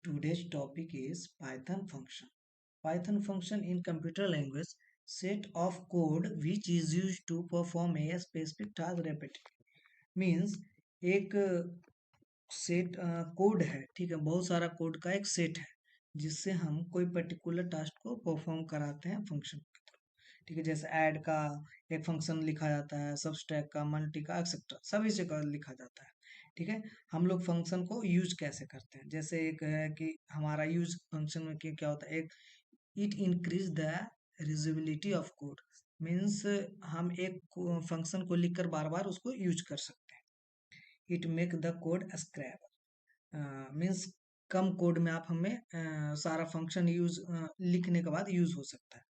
Today's topic is Python function. Python function in computer language set of code which is used to perform a specific task repeatedly. Means एक set code है, ठीक है, बहुत सारा code का एक set है जिससे हम कोई पर्टिकुलर टास्क को परफॉर्म कराते हैं फंक्शन के थ्रू। ठीक है, जैसे ऐड का एक फंक्शन लिखा जाता है, सबस्ट्रैक्ट का, मल्टी का, एक्सेट्रा सभी से का लिखा जाता है। ठीक है, हम लोग फंक्शन को यूज कैसे करते हैं, जैसे एक है कि हमारा यूज फंक्शन में क्या होता है, एक it increase the reasonability of code. Means हम एक फंक्शन को लिखकर बार बार उसको यूज कर सकते हैं। It make the code scrapable. Means कम कोड में आप हमें सारा फंक्शन यूज लिखने के बाद यूज हो सकता है।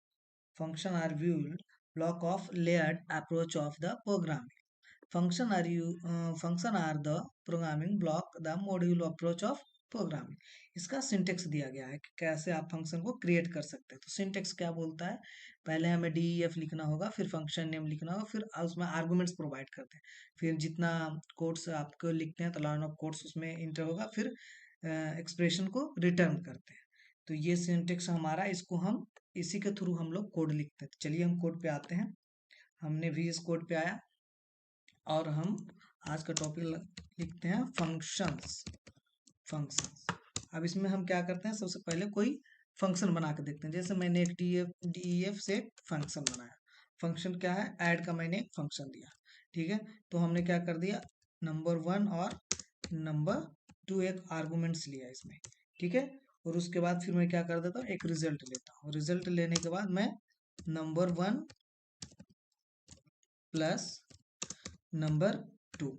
Function are viewed block of layered approach of the programming. Function are the programming block, the module approach of programming. इसका सिंटेक्स दिया गया है कि कैसे आप फंक्शन को क्रिएट कर सकते हैं। तो सिंटेक्स क्या बोलता है, पहले हमें DEF लिखना होगा, फिर फंक्शन नेम लिखना होगा, फिर उसमें आर्गुमेंट्स प्रोवाइड करते हैं, फिर जितना कोड्स आपको लिखते हैं तो लाइन ऑफ कोड्स उसमें इंटर होगा, फिर एक्सप्रेशन को रिटर्न करते हैं। तो ये सिंटेक्स हमारा, इसको हम इसी के थ्रू हम लोग कोड लिखते हैं। तो चलिए हम कोड पे आते हैं। हमने भी इस कोड पे आया और हम आज का टॉपिक लिखते हैं फंक्शंस। अब इसमें हम क्या करते हैं, सबसे पहले कोई फंक्शन बना के देखते हैं। जैसे मैंने एक DEF से फंक्शन बनाया। फंक्शन क्या है, ऐड का मैंने एक फंक्शन दिया। ठीक है, तो हमने क्या कर दिया, नंबर 1 और नंबर 2 एक आर्गुमेंट्स लिया इसमें। ठीक है, और उसके बाद फिर मैं क्या कर देता हूँ, एक रिजल्ट लेता हूँ। रिजल्ट लेने के बाद मैं नंबर 1 प्लस नंबर 2,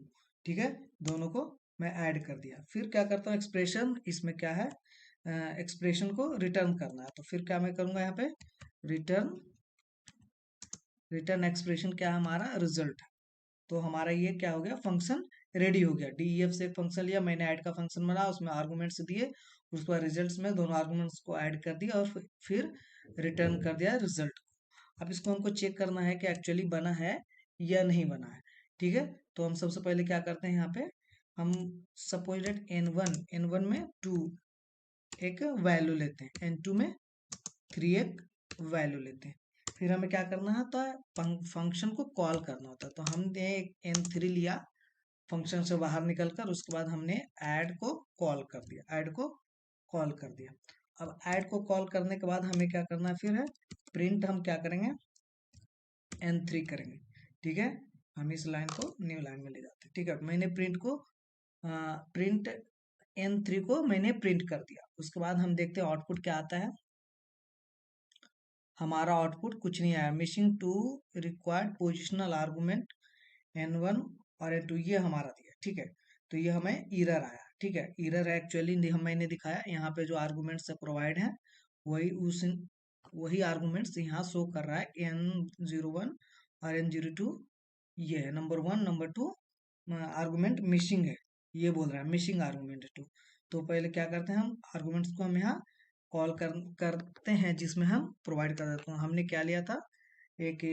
ठीक है, दोनों को मैं ऐड कर दिया। फिर क्या करता हूँ, एक्सप्रेशन, इसमें क्या है, एक्सप्रेशन को रिटर्न करना है। तो फिर क्या मैं करूंगा, यहाँ पे रिटर्न एक्सप्रेशन क्या है, हमारा रिजल्ट है। तो हमारा ये क्या हो गया, फंक्शन रेडी हो गया। DEF से एक फंक्शन लिया मैंने, ऐड का फंक्शन बना, उसमें आर्गुमेंट्स दिए, उसके बाद रिजल्ट्स में दोनों आर्गुमेंट्स को ऐड कर दिया और फिर रिटर्न कर दिया रिजल्ट। अब इसको हमको चेक करना है कि एक्चुअली बना है या नहीं बना है। ठीक है, तो हम सबसे पहले क्या करते हैं, यहाँ पे हम सपोज डेट n1 में 2 एक वैल्यू लेते हैं, n2 में 3 एक वैल्यू लेते हैं। फिर हमें क्या करना होता है, फंक्शन को कॉल करना होता है। तो हमने एक n3 लिया फंक्शन से बाहर निकलकर, उसके बाद हमने ऐड को कॉल कर दिया। अब ऐड को कॉल करने के बाद हमें क्या करना है, फिर है प्रिंट, हम क्या करेंगे, n3 करेंगे। ठीक है, हम इस लाइन को न्यू लाइन में ले जाते हैं। ठीक है, मैंने प्रिंट n3 को मैंने प्रिंट कर दिया। उसके बाद हम देखते हैं आउटपुट क्या आता है। हमारा आउटपुट कुछ नहीं आया, missing to required positional argument n1 और n2 ये हमारा दिया। ठीक है, तो ये हमें एरर आया। ठीक है, एरर एक्चुअली मैंने दिखाया, यहाँ पे जो आर्गुमेंट्स प्रोवाइड है वही आर्गुमेंट्स यहाँ शो कर रहा है, n01 और n02 ये है, नंबर 1 नंबर 2 आर्गुमेंट मिसिंग है, ये बोल रहा है मिसिंग आर्गुमेंट 2। तो पहले क्या करते हैं, हम आर्गुमेंट्स को हम यहाँ कॉल करते हैं, जिसमें हम प्रोवाइड कर देते हैं। हमने क्या लिया था, एक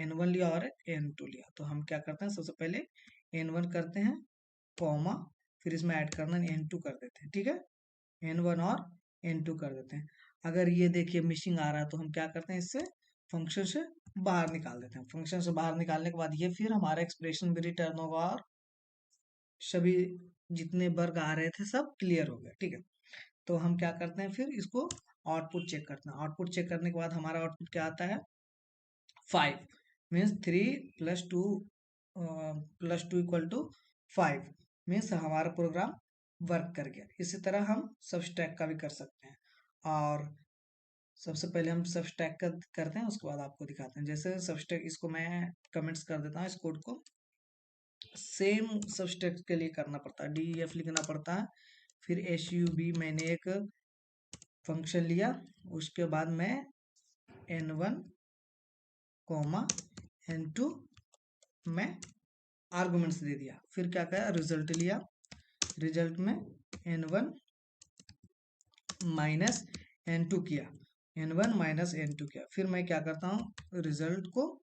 n1 लिया और एक n2 लिया। तो हम क्या करते हैं, सबसे पहले n1 करते हैं कॉमा, फिर इसमें ऐड करना n2 कर देते हैं। ठीक है, n1 और n2 कर देते हैं। अगर ये देखिए मिसिंग आ रहा है तो हम क्या करते हैं, इससे फंक्शन से बाहर निकाल देते हैं। फंक्शन से बाहर निकालने के बाद ये फिर हमारा एक्सप्रेशन भी रिटर्न होगा और सभी जितने वर्ग आ रहे थे सब क्लियर हो गया। ठीक है, तो हम क्या करते हैं, फिर इसको आउटपुट चेक करते हैं। आउटपुट चेक करने के बाद हमारा आउटपुट क्या आता है, 5 मीन्स 3 + 2 + 2 = 5 मीन्स हमारा प्रोग्राम वर्क कर गया। इसी तरह हम सबस्ट्रैक्ट का भी कर सकते हैं। और सबसे पहले हम सबस्ट्रैक्ट करते हैं, उसके बाद आपको दिखाते हैं। जैसे सबस्ट्रैक्ट, इसको मैं कमेंट्स कर देता हूँ, इस कोड को सेम सबस्ट्रैक्ट के लिए करना पड़ता है, DEF लिखना पड़ता है, फिर SUB मैंने एक फंक्शन लिया, उसके बाद मैं n1 n2 में आर्गुमेंट्स दे दिया। फिर क्या किया, रिजल्ट लिया, रिजल्ट में n1 - n2 किया, फिर मैं क्या करता हूँ, रिजल्ट को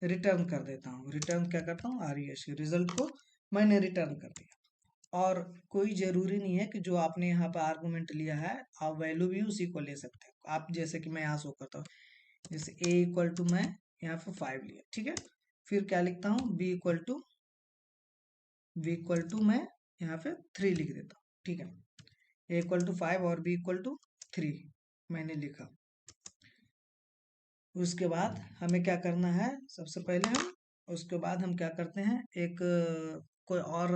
रिटर्न कर देता हूँ। रिटर्न क्या करता हूँ, RES, रिजल्ट को मैंने रिटर्न कर दिया। और कोई जरूरी नहीं है कि जो आपने यहाँ पे आर्गुमेंट लिया है आप वैल्यू भी उसी को ले सकते हैं। आप जैसे कि मैं यहाँ शो करता हूँ, जैसे a इक्वल टू मैं यहाँ पे 5 लिया, ठीक है। फिर क्या लिखता हूँ, b इक्वल टू मैं यहाँ पे 3 लिख देता हूँ, ठीक है। a इक्वल टू 5 और b इक्वल टू 3 मैंने लिखा। उसके बाद हमें क्या करना है, सबसे पहले हम उसके बाद हम क्या करते हैं, एक कोई और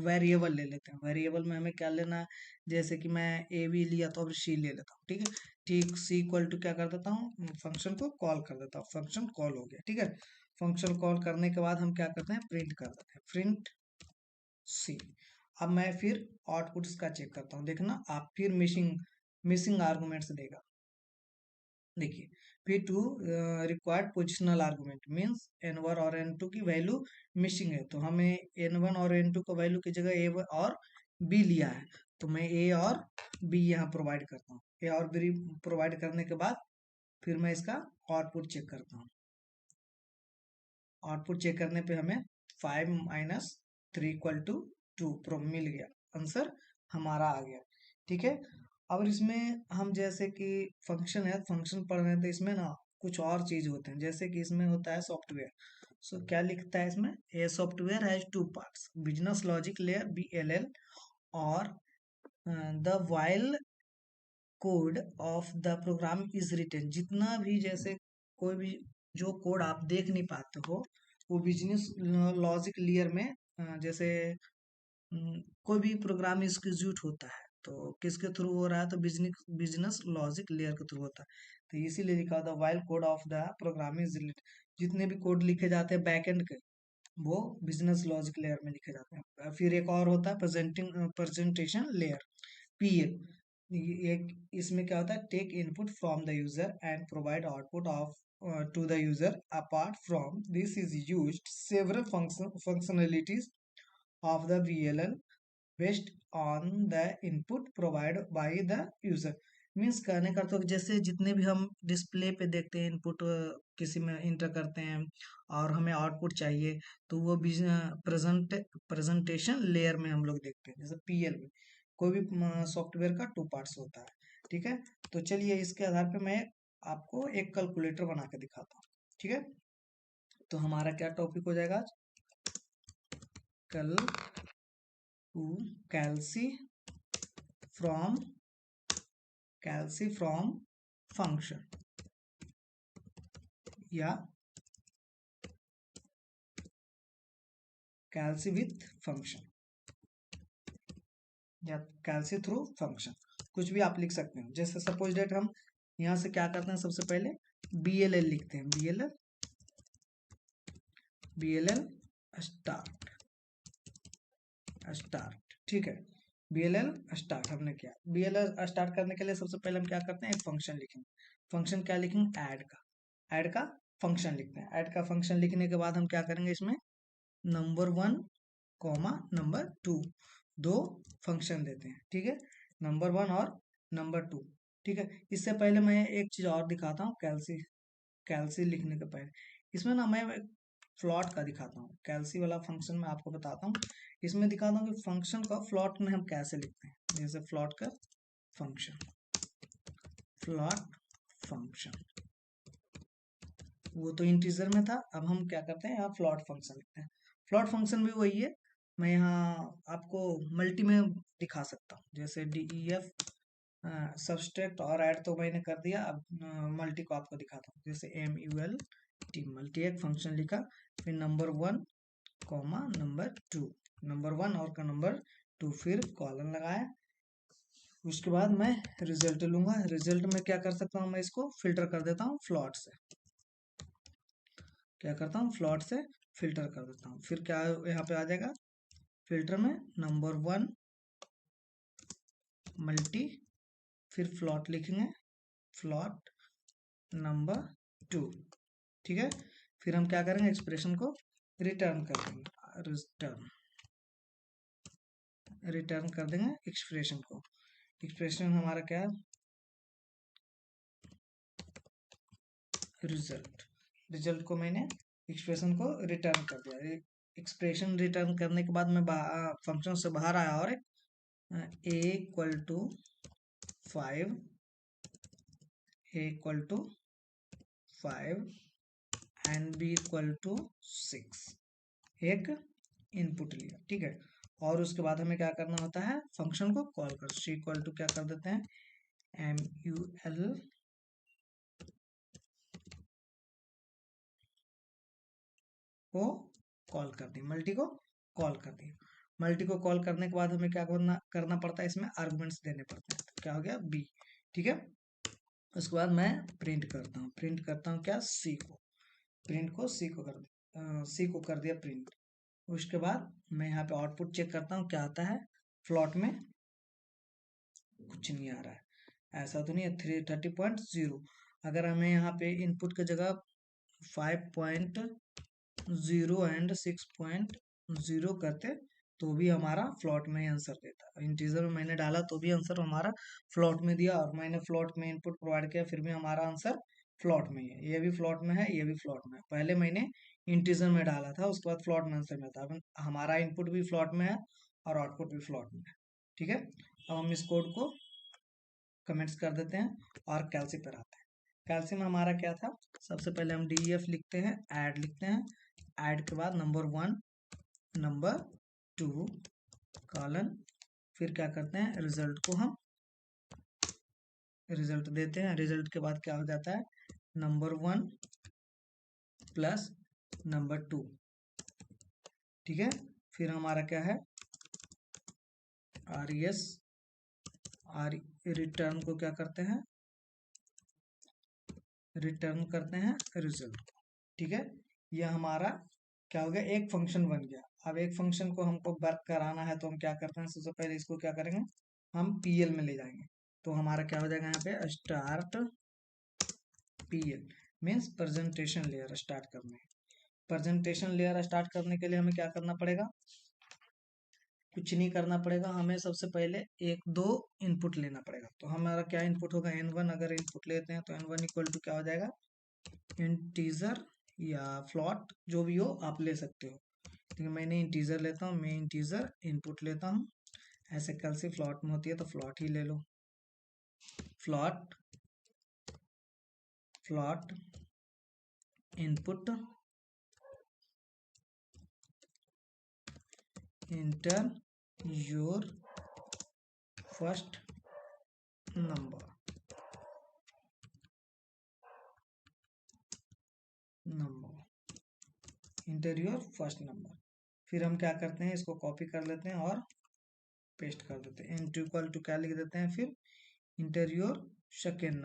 वेरिएबल ले लेते हैं। वेरिएबल में हमें क्या लेना है, जैसे कि मैं ए बी लिया तो अब सी ले लेता हूँ, ठीक है। ठीक, सी इक्वल टू क्या कर देता हूँ, फंक्शन को कॉल कर देता हूँ, फंक्शन कॉल हो गया, ठीक है। फंक्शन कॉल करने के बाद हम क्या करते हैं, प्रिंट कर देते हैं, प्रिंट सी। अब मैं फिर आउटपुट्स का चेक करता हूँ, देखना आप फिर मिसिंग मिसिंग आर्गुमेंट्स देगा। देखिए, P2 required positional argument means N1 और N2 की वैल्यू मिसिंग है, तो हमें N1 और N2 का वैल्यू की जगह A और B लिया है, तो मैं A और B यहाँ प्रोवाइड करता हूँ। A और B प्रोवाइड करने के बाद फिर मैं इसका आउटपुट चेक करता हूँ। आउटपुट चेक करने पे हमें 5 माइनस 3 इक्वल टू 2 मिल गया, आंसर हमारा आ गया, ठीक है। अब इसमें हम जैसे कि फंक्शन है, फंक्शन पढ़ रहे हैं तो इसमें ना कुछ और चीज होते हैं, जैसे कि इसमें होता है सॉफ्टवेयर। सो क्या लिखता है इसमें, a software has two parts, business logic layer BLL और the whole code of the program is written. जितना भी जैसे कोई भी जो कोड आप देख नहीं पाते हो वो बिजनेस लॉजिक लेयर में जैसे कोई भी प्रोग्राम एग्जीक्यूट होता है तो किसके थ्रू हो रहा है, तो बिजनेस बिजनेस लॉजिक लेयर के थ्रू होता है। तो इसीलिए लिखा था whole code of the program is related, जितने भी कोड लिखे जाते हैं बैकएंड के वो बिजनेस लॉजिक लेयर में लिखे जाते हैं। फिर एक और होता है प्रेजेंटेशन लेयर, PL। एक इसमें क्या होता है, take input from the user and provide output of to the user. Apart from this is used several functionalities of the VLL based on the input provided by the user। Means कहने का तो जैसे जितने भी हम display पे देखते हैं इनपुट किसी में इंटर करते हैं और हमें आउटपुट चाहिए, तो वो प्रेजेंटेशन लेयर में हम लोग देखते हैं, जैसे PL में कोई भी सॉफ्टवेयर का 2 पार्ट्स होता है, ठीक है। तो चलिए इसके आधार पे मैं आपको एक कैलकुलेटर बना के दिखाता हूँ, ठीक है। तो हमारा क्या टॉपिक हो जाएगा आज, कल कैल्सी फ्रॉम फंक्शन या कैल्सी विथ फंक्शन या कैल्सी थ्रू फंक्शन, कुछ भी आप लिख सकते हैं। जैसे सपोज डेट हम यहाँ से क्या करते हैं, सबसे पहले BLL लिखते हैं, BLL स्टार्ट, ठीक है। BLL स्टार्ट हमने किया, BLL स्टार्ट करने के लिए सबसे पहले हम क्या करते हैं, एक फंक्शन लिखेंगे। फंक्शन क्या लिखेंगे, ऐड का फंक्शन लिखते हैं। ऐड का फंक्शन लिखने के बाद हम क्या करेंगे, इसमें नंबर 1 कॉमा नंबर 2 दो फंक्शन देते हैं, ठीक है, नंबर 1 और नंबर 2, ठीक है। इससे पहले मैं एक चीज और दिखाता हूँ, कैल्सी लिखने के पहले इसमें ना मैं फ्लॉट का दिखाता हूँ। कैल्सी वाला फंक्शन मैं आपको बताता हूँ, इसमें दिखाता हूँ कि फंक्शन का फ्लॉट में हम कैसे लिखते हैं। जैसे फ्लॉट फंक्शन वो तो इंटीजर में था, अब हम क्या करते हैं, यहाँ फ्लॉट फंक्शन लिखते हैं। फ्लॉट फंक्शन भी वही है, मैं यहाँ आपको मल्टी में दिखा सकता हूँ, जैसे DEF सबस्ट्रैक्ट और ऐड तो मैंने कर दिया, अब मल्टी को आपको दिखाता हूँ। जैसे MULT मल्टी एक फंक्शन लिखा, फिर नंबर 1 कॉमा नंबर 2, नंबर 1 और का नंबर 2, फिर कॉलन लगाया। उसके बाद मैं रिजल्ट लूंगा, रिजल्ट में क्या कर सकता हूँ, मैं इसको फिल्टर कर देता हूँ फ्लॉट से, क्या करता हूँ फ्लॉट से फिल्टर कर देता हूँ। फिर क्या यहाँ पे आ जाएगा, फिल्टर में नंबर 1 मल्टी, फिर फ्लॉट लिखेंगे, फ्लॉट नंबर 2, ठीक है। फिर हम क्या करेंगे, एक्सप्रेशन को रिटर्न कर देंगे, रिटर्न कर देंगे एक्सप्रेशन को। एक्सप्रेशन हमारा क्या है, रिजल्ट को मैंने एक्सप्रेशन को रिटर्न कर दिया। एक्सप्रेशन रिटर्न करने के बाद मैं फंक्शन से बाहर आया और एक a equal to 5 a equal to 5 and b equal to 6 एक इनपुट लिया, ठीक है। और उसके बाद हमें क्या करना होता है, फंक्शन को कॉल कर, c इक्वल टू क्या कर देते हैं mul को कॉल कर दी, मल्टी को कॉल कर दी। मल्टी को कॉल करने के बाद हमें क्या करना पड़ता है, इसमें आर्गुमेंट्स देने पड़ते हैं। तो क्या हो गया b, ठीक है। उसके बाद मैं प्रिंट करता हूँ क्या, c को, प्रिंट को c को कर दिया प्रिंट। उसके बाद मैं यहाँ पे आउटपुट चेक करता हूँ क्या आता है, फ्लॉट में कुछ नहीं आ रहा है, ऐसा तो नहीं है 30.0। अगर हमें यहाँ पे इनपुट की जगह 5.0 एंड 6.0 करते तो भी हमारा फ्लॉट में आंसर देता। इंटीजर में मैंने डाला तो भी आंसर हमारा फ्लॉट में दिया, और मैंने फ्लॉट में इनपुट प्रोवाइड किया फिर भी हमारा आंसर फ्लॉट में ही है। ये भी फ्लॉट में है, ये भी फ्लॉट में है। पहले मैंने इंटीजर में डाला था, उसके बाद फ्लॉट में आंसर में था। अब हमारा इनपुट भी फ्लॉट में है और आउटपुट भी फ्लॉट में है, ठीक है। अब हम इस कोड को कमेंट्स कर देते हैं और कैल्सी पर आते हैं। कैल्सी में हमारा क्या था, सबसे पहले हम DEF लिखते हैं, ऐड लिखते हैं, ऐड के बाद नंबर 1 नंबर 2 कॉलन, फिर क्या करते हैं, रिजल्ट को हम रिजल्ट देते हैं। रिजल्ट के बाद क्या हो जाता है, नंबर 1 प्लस नंबर 2, ठीक है। फिर हमारा क्या है, RES रिटर्न को क्या करते हैं, रिटर्न करते हैं रिजल्ट को, ठीक है। यह हमारा क्या हो गया, एक फंक्शन बन गया। अब एक फंक्शन को हमको वर्क कराना है तो हम क्या करते हैं, सबसे पहले इसको क्या करेंगे, हम PL में ले जाएंगे। तो हमारा क्या हो जाएगा यहाँ पे, start PL means presentation layer start करने। प्रेजेंटेशन लेयर स्टार्ट करने के लिए हमें क्या करना पड़ेगा, कुछ नहीं करना पड़ेगा, हमें सबसे पहले एक दो इनपुट लेना पड़ेगा। तो हमारा क्या इनपुट होगा, N1 अगर इनपुट लेते हैं तो N1 इक्वल टू क्या हो जाएगा, इंटीजर या फ्लॉट जो भी हो आप ले सकते हो, ठीक है। मैंने इंटीजर लेता हूँ, मैं इंटीजर इनपुट लेता हूँ। ऐसे कल से फ्लॉट में होती है तो फ्लॉट ही ले लो, float input enter your first number enter your first number. फिर हम क्या करते हैं, इसको कॉपी कर लेते हैं और पेस्ट कर देते हैं। N2 इक्वल टू क्या लिख देते हैं, फिर इंटर योर सेकेंड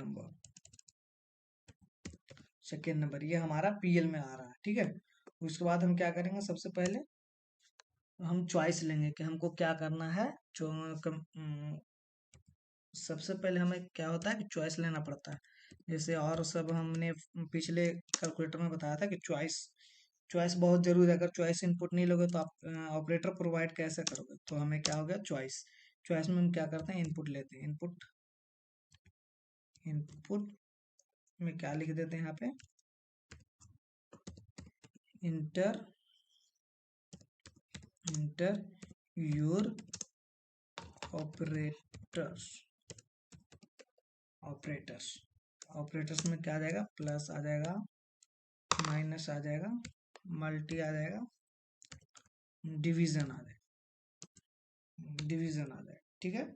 नंबर, ये हमारा PL में आ रहा है, ठीक है। उसके बाद हम क्या करेंगे, सबसे पहले हम चॉइस लेंगे कि हमको क्या करना है। जो सबसे पहले हमें क्या होता है कि चॉइस लेना पड़ता है। जैसे और सब हमने पिछले कैलकुलेटर में बताया था कि चॉइस बहुत जरूरी है। अगर चॉइस इनपुट नहीं लोगे तो आप ऑपरेटर प्रोवाइड कैसे करोगे। तो हमें क्या हो गया, चॉइस में हम क्या करते हैं, इनपुट लेते हैं। इनपुट में क्या लिख देते हैं यहाँ पे, इंटर योर ऑपरेटर्स में क्या आ जाएगा, प्लस आ जाएगा, माइनस आ जाएगा, मल्टी आ जाएगा, डिवीजन आ जाएगा, ठीक है।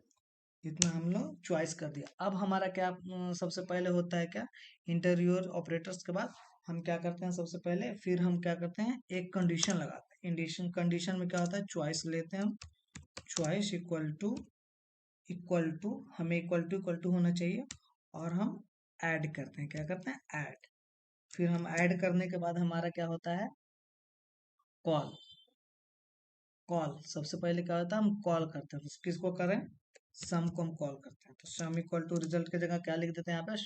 इतना हम लोग चॉइस कर दिया। अब हमारा क्या सबसे पहले होता है क्या, इंटरव्यूअर ऑपरेटर्स के बाद हम क्या करते हैं, सबसे पहले फिर हम क्या करते हैं, एक कंडीशन लगाते हैं। कंडीशन में क्या होता है, चॉइस लेते हैं हम, चॉइस इक्वल टू हमें इक्वल टू होना चाहिए, और हम ऐड करते हैं, क्या करते हैं, ऐड। फिर हम ऐड करने के बाद हमारा क्या होता है, कॉल सबसे पहले क्या होता है, हम कॉल करते हैं। तो किसको करें, सम को हम कॉल करते हैं। तो सम इक्वल टू रिजल्ट की जगह क्या लिख देते हैं यहाँ पे,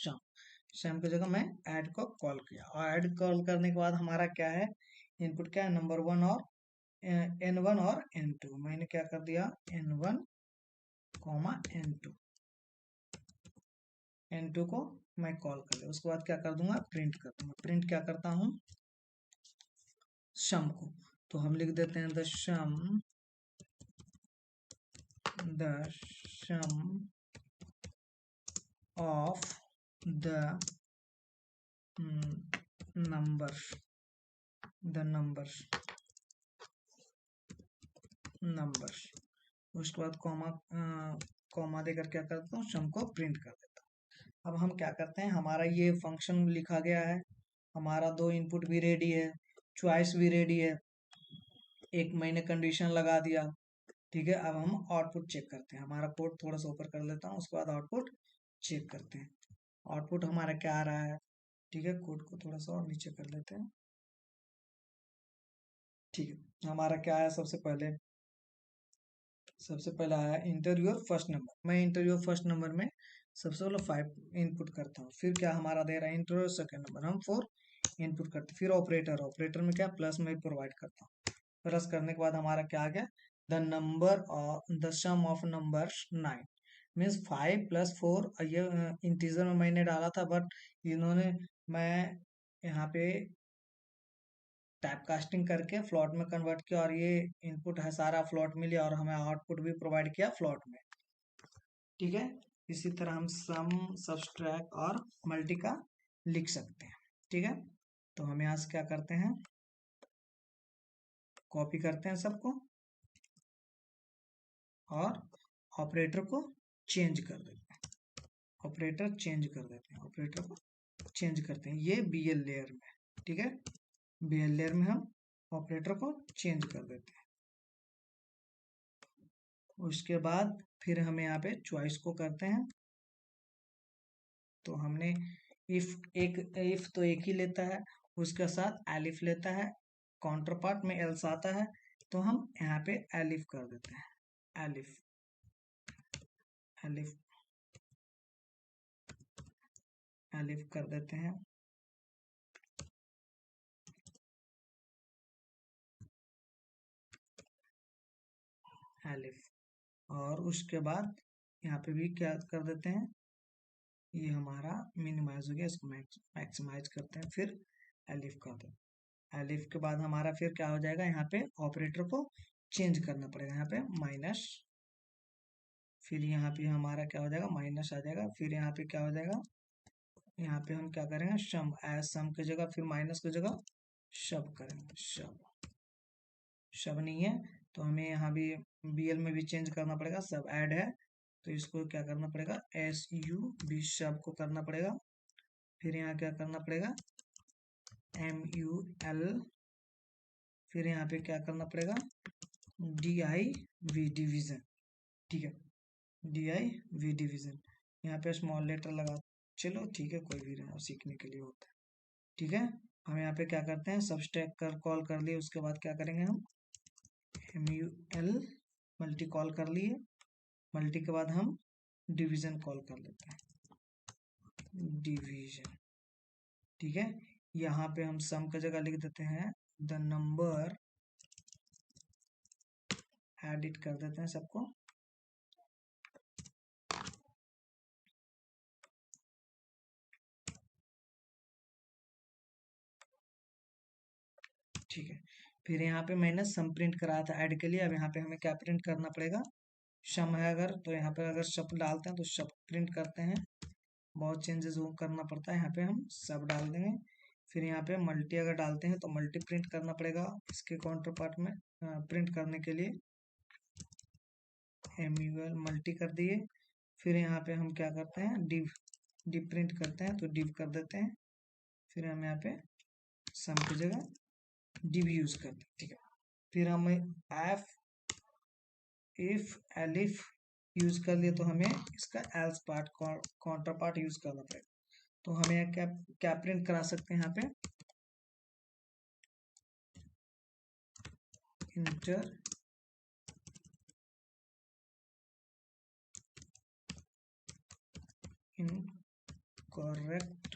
सम की जगह मैं ऐड को कॉल किया। और ऐड कॉल करने के बाद हमारा क्या है, इनपुट क्या है, नंबर 1 और N1 और N2। मैंने क्या कर दिया, N1 N2 को मैं कॉल कर लिया। उसके बाद क्या कर दूंगा, प्रिंट कर दूंगा। प्रिंट क्या करता हूँ, सम को। तो हम लिख देते हैं the sum of the numbers उसके बाद कॉमा देकर क्या करता हूँ, सम को प्रिंट कर देता हूँ। अब हम क्या करते हैं, हमारा ये फंक्शन लिखा गया है, हमारा दो इनपुट भी रेडी है, चॉइस भी रेडी है, एक मैंने कंडीशन लगा दिया, ठीक है। अब हम आउटपुट चेक करते हैं, हमारा कोड थोड़ा सा ऊपर कर लेता हूँ, उसके बाद आउटपुट चेक करते हैं। आउटपुट हमारा क्या आ रहा है, ठीक है, कोड को थोड़ा सा और नीचे कर लेते हैं, ठीक है। हमारा क्या है, सबसे पहले आया इंटर योर फर्स्ट नंबर। मैं इंटर योर फर्स्ट नंबर में सबसे पहले 5 इनपुट करता हूँ, फिर क्या हमारा दे रहा है इंटर योर सेकंड नंबर, हम 4 इनपुट करते हैं। फिर ऑपरेटर में क्या प्लस में प्रोवाइड करता हूँ, प्लस करने के बाद हमारा क्या आ गया, the sum of numbers 9 means 5 + 4। ये इंटीजर में मैंने डाला था, बट इन्होंने मैं यहाँ पे टाइप कास्टिंग करके फ्लोट में कन्वर्ट किया, और ये इनपुट है सारा फ्लोट में लिया, और हमें आउटपुट भी प्रोवाइड किया फ्लोट में, ठीक है। इसी तरह हम सम, सब्सट्रैक्ट और मल्टी का लिख सकते हैं, ठीक है। तो हम यहाँ से क्या करते हैं, कॉपी करते हैं सबको और ऑपरेटर को चेंज कर देते हैं, ऑपरेटर को चेंज करते हैं, ये BL लेयर में, ठीक है। BL लेयर में हम ऑपरेटर को चेंज कर देते हैं। उसके बाद फिर हम यहाँ पे चॉइस को करते हैं, तो हमने इफ तो एक ही लेता है, उसके साथ एलिफ लेता है, काउंटर पार्ट में एल्स आता है, तो हम यहाँ पे एलिफ कर देते हैं, एलिफ एलिफ एलिफ कर देते हैं। एलिफ, और उसके बाद यहाँ पे भी क्या कर देते हैं, ये हमारा मिनिमाइज हो गया, इसको मैक्सिमाइज करते हैं, फिर एलिफ कर देते हैं। एलिफ के बाद हमारा फिर क्या हो जाएगा, यहाँ पे ऑपरेटर को चेंज करना पड़ेगा, यहाँ पे माइनस, फिर यहाँ पे हमारा क्या हो जाएगा, माइनस आ जाएगा, फिर यहाँ पे क्या हो जाएगा, यहाँ पे हम क्या करेंगे, सम की जगह फिर माइनस की जगह शब करेंगे, शब नहीं है तो हमें यहाँ भी BL में भी चेंज करना पड़ेगा, सब ऐड है तो इसको क्या करना पड़ेगा, SUB शब को करना पड़ेगा। फिर यहाँ क्या करना पड़ेगा, MUL, फिर यहाँ पे क्या करना पड़ेगा, DIV डिवीजन, ठीक है, DIV डिवीजन। यहाँ पे स्मॉल लेटर लगा, चलो ठीक है, कोई भी रहा, सीखने के लिए होता है, ठीक है। हम यहाँ पे क्या करते हैं, सबस्ट्रैक्ट कर कॉल कर लिए, उसके बाद क्या करेंगे हम MUL मल्टी कॉल कर लिए, मल्टी के बाद हम डिवीजन कॉल कर लेते हैं, डिवीजन, ठीक है। यहाँ पे हम सम की जगह लिख देते हैं द नंबर, एडिट कर देते हैं सबको, ठीक है। फिर यहाँ पे मैंने सम प्रिंट कराया था ऐड के लिए, अब यहाँ पे हमें क्या प्रिंट करना पड़ेगा, सम है अगर तो यहाँ पे अगर सब डालते हैं तो सब प्रिंट करते हैं, बहुत चेंजेस वो करना पड़ता है, यहाँ पे हम सब डाल देंगे। फिर यहाँ पे मल्टी अगर डालते हैं तो मल्टी प्रिंट करना पड़ेगा, इसके काउंटर पार्ट में प्रिंट करने के लिए MUL मल्टी कर दिए। फिर यहाँ पे हम क्या करते हैं, डिव प्रिंट करते हैं, तो डिव कर देते हैं, फिर हम यहाँ पे सम की जगह डिव यूज करते हैं, ठीक है। फिर हम इफ एलिफ यूज कर लिए तो हमें इसका else part, counter part use करना पड़ेगा। तो हमें क्या क्या प्रिंट करा सकते हैं, यहाँ पे इंटर इनकरेक्ट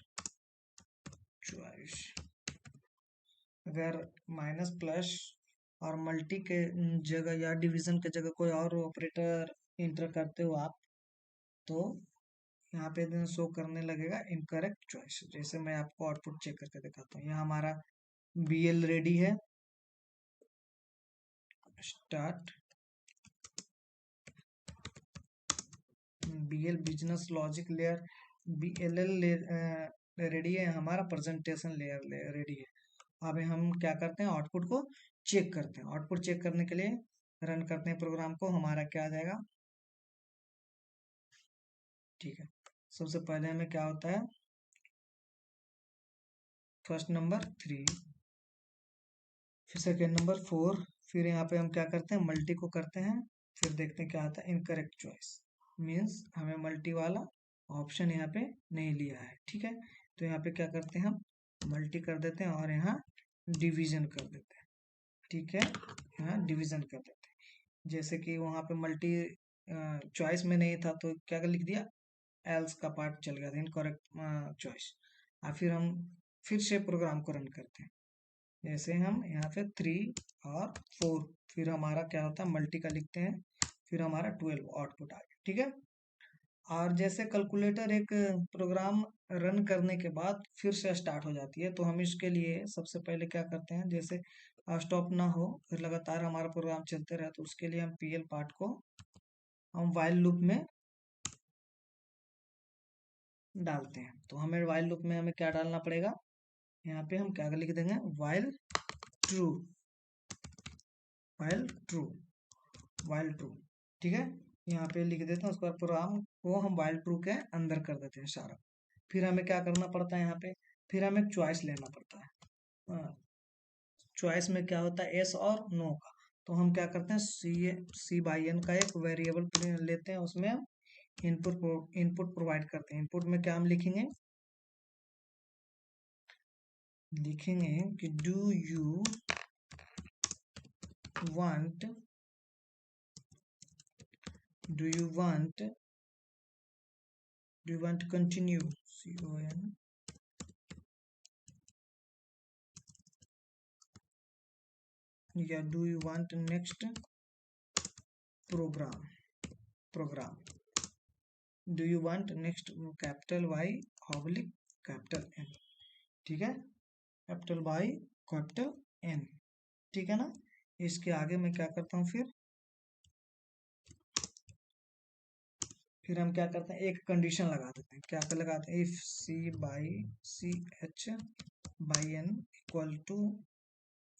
चॉइस। अगर माइनस प्लस और मल्टी के जगह या डिवीजन के जगह कोई और ऑपरेटर इंटर करते हो आप, तो यहाँ पे शो करने लगेगा इनकरेक्ट चॉइस। जैसे मैं आपको आउटपुट चेक करके दिखाता हूँ, यहाँ हमारा BL रेडी है, start BL business logic layer, BLL ready है, हमारा प्रेजेंटेशन लेयर रेडी है। अब हम क्या करते हैं, आउटपुट को चेक करते हैं। आउटपुट चेक करने के लिए रन करते हैं प्रोग्राम को, हमारा क्या आ जाएगा। ठीक है, सबसे पहले हमें क्या होता है, फर्स्ट नंबर 3, फिर सेकेंड नंबर 4, फिर यहाँ पे हम क्या करते हैं, मल्टी को करते हैं, फिर देखते हैं क्या आता है, इनकरेक्ट चॉइस, मीन्स हमें मल्टी वाला ऑप्शन यहाँ पे नहीं लिया है। ठीक है, तो यहाँ पे क्या करते हैं, हम मल्टी कर देते हैं और यहाँ डिवीजन कर देते हैं। ठीक है, यहाँ डिवीजन कर देते हैं। जैसे कि वहाँ पे मल्टी चॉइस में नहीं था तो क्या लिख दिया, एल्स का पार्ट चल गया था, इनकरेक्ट चॉइस। और फिर हम फिर से प्रोग्राम को रन करते हैं। जैसे हम यहाँ पे 3 और 4, फिर हमारा क्या होता है, मल्टी का लिखते हैं, फिर हमारा 12 आउटपुट आ गया। ठीक है, और जैसे कैलकुलेटर एक प्रोग्राम रन करने के बाद फिर से स्टार्ट हो जाती है, तो हम इसके लिए सबसे पहले क्या करते हैं, जैसे स्टॉप ना हो, फिर लगातार हमारा प्रोग्राम चलते रहे, तो उसके लिए हम PL पार्ट को हम वाइल लूप में डालते हैं। तो हमें वाइल लूप में हमें क्या डालना पड़ेगा, यहाँ पे हम क्या लिख देंगे, while true, while true, while true. ठीक है, यहाँ पे लिख देते हैं, उसके बाद प्रोग्राम को हम वाइल ट्रू के अंदर कर देते हैं सारा। फिर हमें क्या करना पड़ता है, यहाँ पे फिर हमें चॉइस लेना पड़ता है। चॉइस में क्या होता है, एस और नो का। तो हम क्या करते हैं, C/N का एक वेरिएबल लेते हैं, उसमें हम इनपुट प्रोवाइड करते हैं। इनपुट में क्या हम लिखेंगे कि do you want continue, CON, या do you want next program, do you want next capital Y oblique capital N। ठीक है, कैपिटल Y कैपिटल N। ठीक है ना, इसके आगे मैं क्या करता हूँ, फिर हम क्या करते हैं, एक कंडीशन लगा देते हैं। क्या लगाते हैं, if C/N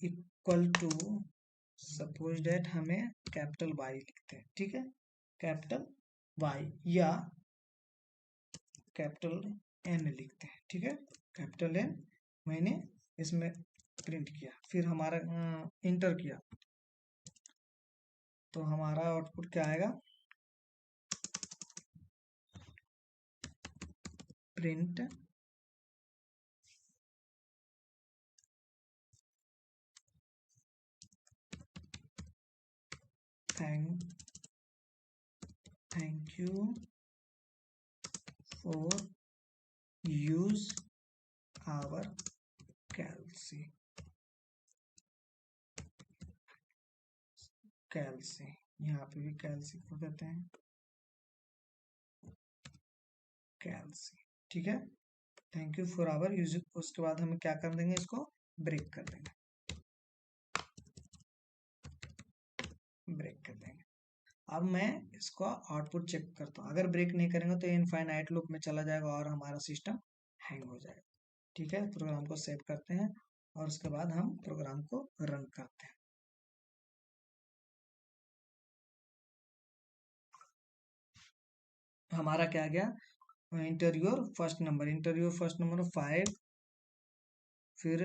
equal to suppose that, हमें कैपिटल Y लिखते हैं। ठीक है, कैपिटल Y या कैपिटल N लिखते हैं। ठीक है, कैपिटल N मैंने इसमें प्रिंट किया, फिर हमारा इंटर किया, तो हमारा आउटपुट क्या आएगा, print thank you for use our कैल्सी, यहाँ पे भी कैल्सी को देते हैं, कैल्सी। ठीक है, thank you for our use. उसके बाद हमें क्या कर देंगे, इसको ब्रेक कर देंगे, अब मैं इसको आउटपुट चेक करता हूँ। अगर ब्रेक नहीं करेंगे तो इनफाइनाइट लूप में चला जाएगा और हमारा सिस्टम हैंग हो जाएगा। ठीक है, प्रोग्राम को सेव करते हैं और उसके बाद हम प्रोग्राम को रन करते हैं। हमारा क्या गया, इंटरव्यूअर फर्स्ट नंबर 5, फिर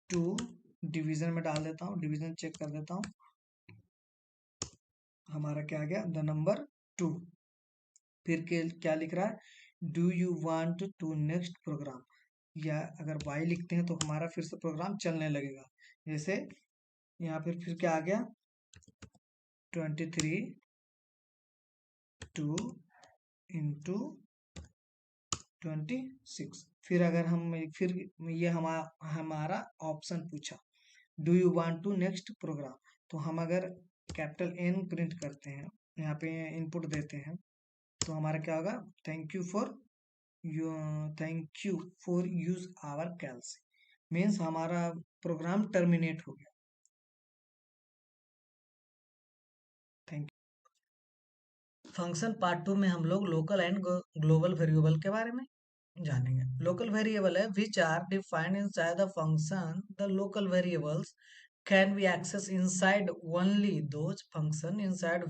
2 डिवीजन में डाल देता हूँ, डिवीजन चेक कर देता हूँ, हमारा क्या गया, द नंबर 2। फिर क्या लिख रहा है, do you want to next program, या अगर Y लिखते हैं तो हमारा फिर से प्रोग्राम चलने लगेगा। जैसे यहाँ फिर क्या आ गया, 23 2 इंटू 26। फिर अगर हम फिर ये हमारा ऑप्शन पूछा, do you want to next program, तो हम अगर कैपिटल N प्रिंट करते हैं, यहाँ पे इनपुट देते हैं, तो हमारा क्या होगा, thank you for use our calcy, means हमारा प्रोग्राम टर्मिनेट हो गया। फंक्शन पार्ट 2 में हम लोग लोकल एंड ग्लोबल वेरिएबल के बारे में जानेंगे। लोकल वेरिएबल है which are defined inside the function. The local variables can be access inside only those function inside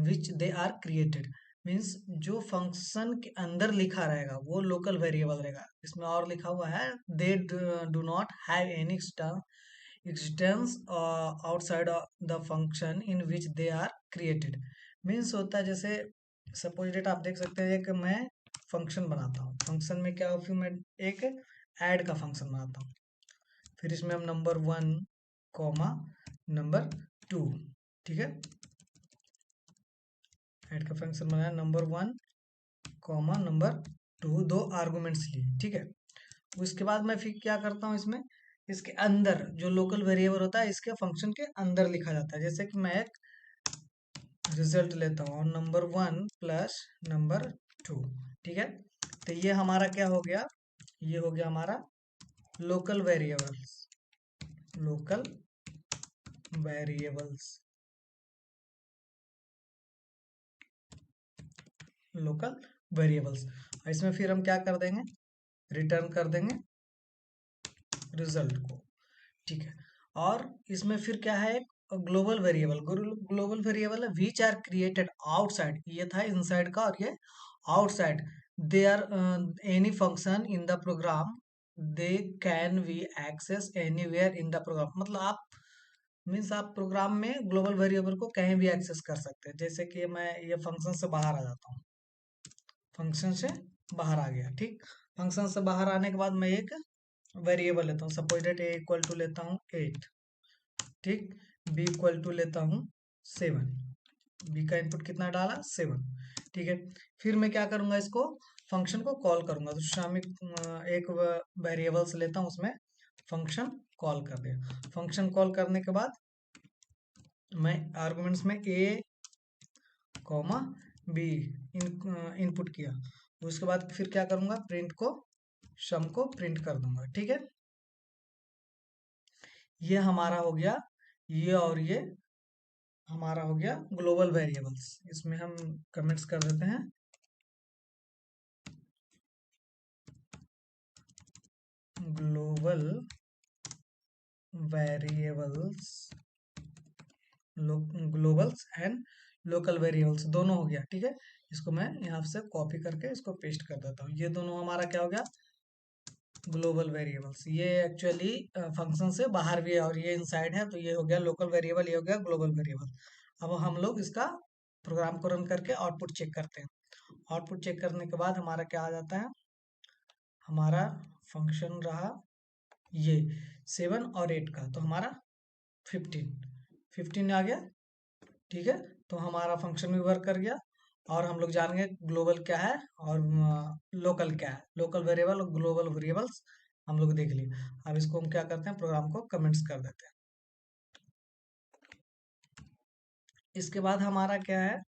which they are created. Means जो फंक्शन के अंदर लिखा रहेगा वो लोकल वेरिएबल रहेगा। इसमें और लिखा हुआ है they do not have any existence outside of the function in which they are created। Means होता है जैसे सपोज डेट आप देख सकते हैं कि मैं फंक्शन बनाता हूँ, फंक्शन में क्या फिर मैं एक ऐड का फंक्शन बनाता हूँ, फिर इसमें हम नंबर 1 कॉमा नंबर 2, ठीक है, ऐड का फंक्शन बनाया नंबर 1 कॉमा नंबर 2, दो आर्गुमेंट्स लिए, ठीक है। उसके बाद मैं फिर क्या करता हूँ, इसमें इसके अंदर जो लोकल वेरिएबल होता है इसके फंक्शन के अंदर लिखा जाता है। जैसे कि मैं एक रिजल्ट लेता हूँ नंबर 1 प्लस नंबर 2, ठीक है। तो ये हमारा क्या हो गया, ये हो गया हमारा local variables, local variables, local variables. इसमें फिर हम क्या कर देंगे, रिटर्न कर देंगे रिजल्ट को, ठीक है। और इसमें फिर क्या है, ग्लोबल वेरिएबल, ग्लोबल वेरिएबल है विच आर क्रिएटेड आउटसाइड, ये था इनसाइड का और ये outside. They are any function in the program, they can be access anywhere in the program. मतलब आप मीन्स आप प्रोग्राम में ग्लोबल वेरिएबल को कहीं भी एक्सेस कर सकते हैं। जैसे कि मैं ये फंक्शन से बाहर आ जाता हूँ, फंक्शन से बाहर आ गया, ठीक। फंक्शन से बाहर आने के बाद मैं एक वेरिएबल लेता हूँ, suppose that a equal to लेता हूँ 8, ठीक, बी इक्वल टू लेता हूँ 7, बी का इनपुट कितना डाला 7, ठीक है। फिर मैं क्या करूंगा, इसको फंक्शन को कॉल करूंगा। तो शामिल एक वेरिएबल्स लेता हूँ, उसमें फंक्शन कॉल कर दिया। फंक्शन कॉल करने के बाद मैं आर्गुमेंट्स में ए कॉमा बी इनपुट किया। उसके बाद फिर क्या करूंगा, प्रिंट को सम को प्रिंट कर दूंगा, ठीक है। ये हमारा हो गया, ये और ये हमारा हो गया ग्लोबल वेरिएबल्स। इसमें हम कमेंट्स कर देते हैं, global variables, Global's and local variables दोनों हो गया, ठीक है। इसको मैं यहाँ से कॉपी करके इसको पेस्ट कर देता हूँ। ये दोनों हमारा क्या हो गया, ग्लोबल वेरिएबल्स। ये एक्चुअली फंक्शन से बाहर भी है और ये इनसाइड है, तो ये हो गया लोकल वेरिएबल, ये हो गया ग्लोबल वेरिएबल। अब हम लोग इसका प्रोग्राम को रन करके आउटपुट चेक करते हैं। आउटपुट चेक करने के बाद हमारा क्या आ जाता है, हमारा फंक्शन रहा ये 7 और 8 का, तो हमारा 15 आ गया, ठीक है। तो हमारा फंक्शन भी वर्क कर गया और हम लोग जानेंगे ग्लोबल क्या है और लोकल क्या है। लोकल वेरिएबल और ग्लोबल वेरिएबल्स हम लोग देख लिए। अब इसको हम क्या करते हैं, प्रोग्राम को कमेंट्स कर देते हैं। इसके बाद हमारा क्या है,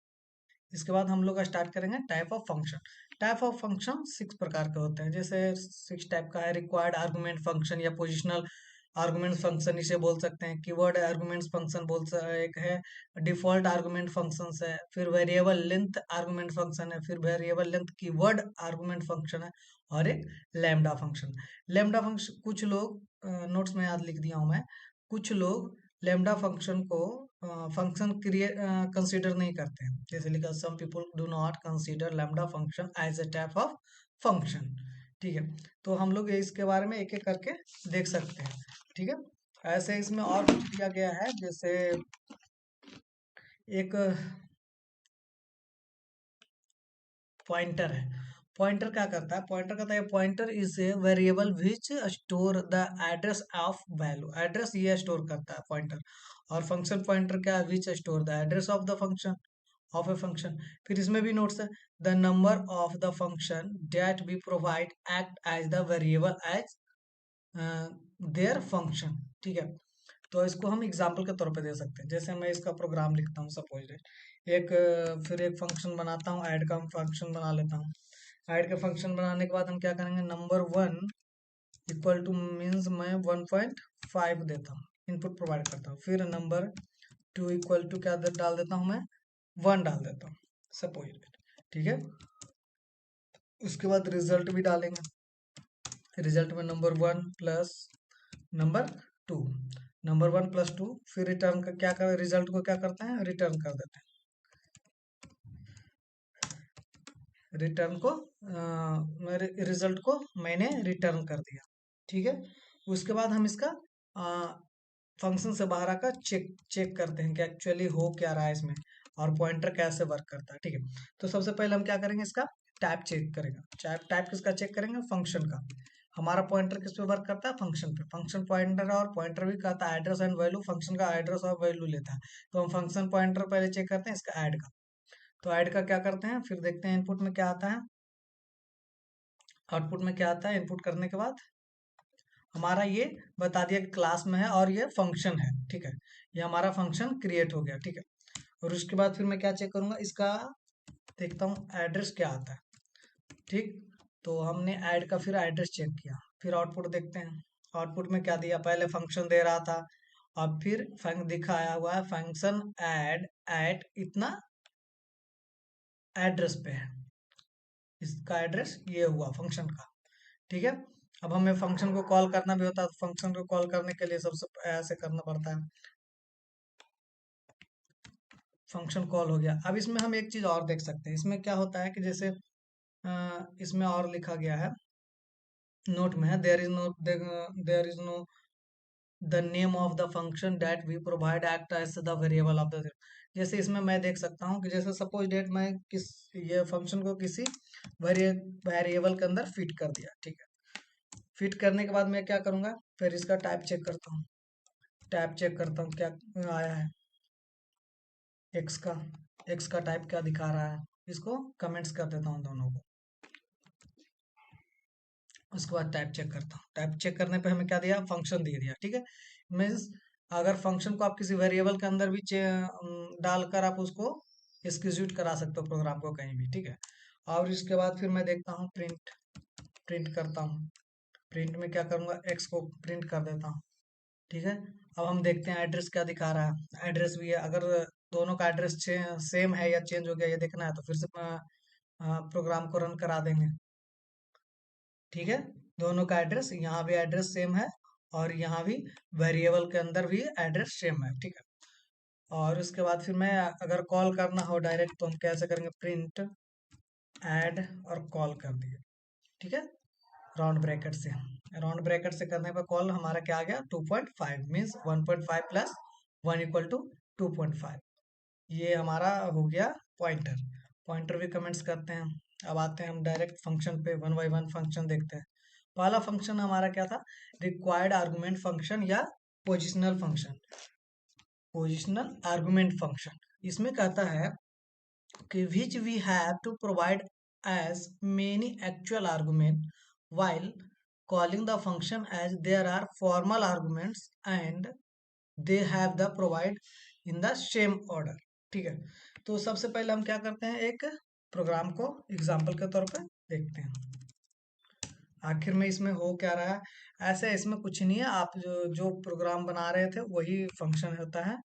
इसके बाद हम लोग स्टार्ट करेंगे type of function. Type of function 6 प्रकार के होते हैं। जैसे 6 टाइप का है, रिक्वायर्ड आर्गुमेंट फंक्शन या पोजिशनल आर्गुमेंट फंक्शन इसे बोल सकते हैं, कीवर्ड आर्गुमेंट फंक्शन एक है, डिफॉल्ट आर्गुमेंट फंक्शन है, फिर वेरिएबल लेंथ आर्गुमेंट फंक्शन है, फिर variable length keyword argument function है, और एक लैम्डा फंक्शन। लैम्डा फंक्शन कुछ लोग नोट्स में याद लिख दिया हूं मैं, कुछ लोग लैम्डा फंक्शन को फंक्शन क्रिएट कंसीडर नहीं करते हैं। जैसे लिखा some people do not consider lambda function as a type of function, ठीक है। तो हम लोग इसके बारे में एक एक करके देख सकते हैं, ठीक है। ऐसे इसमें और कुछ दिया गया है, जैसे एक पॉइंटर है। पॉइंटर क्या करता है, पॉइंटर कहता है pointer is a variable which store the address of value. Address ये स्टोर करता है पॉइंटर। और फंक्शन पॉइंटर क्या है, which store the address of the function, of a function. फिर इसमें भी नोट्स है, the number of the function that be provide act as the variable as their function, ठीक है। तो इसको हम एग्जाम्पल के तौर पे दे सकते हैं। जैसे मैं इसका प्रोग्राम लिखता हूँ, सपोज एक फिर एक फंक्शन बनाता हूँ, ऐड का फंक्शन बना लेता हूँ। ऐड का फंक्शन बनाने के बाद हम क्या करेंगे, नंबर 1 इक्वल टू मीन्स मैं 1.5 देता हूँ, इनपुट प्रोवाइड करता हूँ। फिर नंबर 2 इक्वल टू क्या डाल देता हूँ मैं 1 डाल देता हूँ सपोज, ठीक है। उसके बाद रिजल्ट भी डालेंगे, रिजल्ट में number 1 plus number 2, number 1 plus 2, फिर रिटर्न का क्या कर, रिजल्ट को क्या करते हैं, रिटर्न कर देते हैं, रिटर्न को मेरे रिजल्ट को मैंने रिटर्न कर दिया, ठीक है। उसके बाद हम इसका फंक्शन से बाहर आकर चेक चेक करते हैं कि एक्चुअली हो क्या रहा है इसमें, और पॉइंटर कैसे वर्क करता है, ठीक है। तो सबसे पहले हम क्या करेंगे, इसका टाइप चेक करेंगे। टाइप किसका चेक करेंगे, फंक्शन का। हमारा पॉइंटर किस पे वर्क करता है, फंक्शन पे। फंक्शन पॉइंटर, और पॉइंटर भी कहता है एड्रेस एंड वैल्यू, फंक्शन का एड्रेस और वैल्यू लेता है। तो हम फंक्शन पॉइंटर पहले चेक करते हैं, इसका ऐड का। तो ऐड का क्या करते हैं, फिर देखते हैं इनपुट में क्या आता है, आउटपुट में क्या आता है। इनपुट करने के बाद हमारा ये बता दिया कि क्लास में है और ये फंक्शन है, ठीक है। ये हमारा फंक्शन क्रिएट हो गया, ठीक है। और उसके बाद फिर मैं क्या चेक करूंगा, इसका देखता हूँ एड्रेस क्या आता है, ठीक। तो हमने ऐड का फिर एड्रेस चेक किया, फिर आउटपुट देखते हैं। आउटपुट में क्या दिया, पहले फंक्शन दे रहा था, अब फिर दिखाया हुआ है फंक्शन ऐड एट इतना एड्रेस पे है, इसका एड्रेस ये हुआ फंक्शन का, ठीक है। अब हमें फंक्शन को कॉल करना भी होता है, तो फंक्शन को कॉल करने के लिए सबसे ऐसे करना पड़ता है, फंक्शन कॉल हो गया। अब इसमें हम एक चीज और देख सकते हैं, इसमें क्या होता है कि जैसे इसमें और लिखा गया है, नोट में है, there is no the name of the function that we provide act as the variable of the. जैसे इसमें मैं देख सकता हूँ कि जैसे सपोज डेट मैं किस ये फंक्शन को किसी वेरिएबल के अंदर फिट कर दिया, ठीक है। फिट करने के बाद मैं क्या करूंगा, फिर इसका टाइप चेक करता हूँ, टाइप चेक करता हूँ क्या आया है, एक्स का, एक्स का टाइप क्या दिखा रहा है, इसको कमेंट्स कर देता हूँ दोनों को। उसके बाद टाइप चेक करता हूँ, टाइप चेक करने पे हमें क्या दिया, फंक्शन दे दिया, ठीक है। मीन्स अगर फंक्शन को आप किसी वेरिएबल के अंदर भी डालकर आप उसको एग्जीक्यूट करा सकते हो प्रोग्राम को कहीं भी, ठीक है। और इसके बाद फिर मैं देखता हूँ प्रिंट, प्रिंट करता हूँ। प्रिंट में क्या करूँगा, एक्स को प्रिंट कर देता हूँ, ठीक है। अब हम देखते हैं एड्रेस क्या दिखा रहा है, एड्रेस भी है। अगर दोनों का एड्रेस सेम है या चेंज हो गया ये देखना है, तो फिर से प्रोग्राम को रन करा देंगे, ठीक है। दोनों का एड्रेस, यहाँ भी एड्रेस सेम है और यहाँ भी वेरिएबल के अंदर भी एड्रेस सेम है, ठीक है। और उसके बाद फिर मैं अगर कॉल करना हो डायरेक्ट, तो हम कैसे करेंगे, प्रिंट ऐड और कॉल कर दिए, ठीक है, राउंड ब्रैकेट से। राउंड ब्रैकेट से करने पर कॉल हमारा क्या आ गया, 2.5 मीन्स 1.5 प्लस 1 इक्वल टू 2.5। ये हमारा हो गया पॉइंटर। पॉइंटर भी कमेंट्स करते हैं। अब आते हैं हम डायरेक्ट फंक्शन पे, वन बाई वन फंक्शन देखते हैं। पहला फंक्शन हमारा क्या था, रिक्वायर्ड आर्गुमेंट फंक्शन या positional function, positional argument function. इसमें कहता है कि which we have to provide as many actual argument while calling the function as there are formal arguments and they have the provide in the same order, ठीक है। तो सबसे पहले हम क्या करते हैं, एक प्रोग्राम को एग्जाम्पल के तौर पे देखते हैं आखिर में इसमें हो क्या रहा है। ऐसे इसमें कुछ नहीं है, आप जो प्रोग्राम बना रहे थे वही फंक्शन होता है,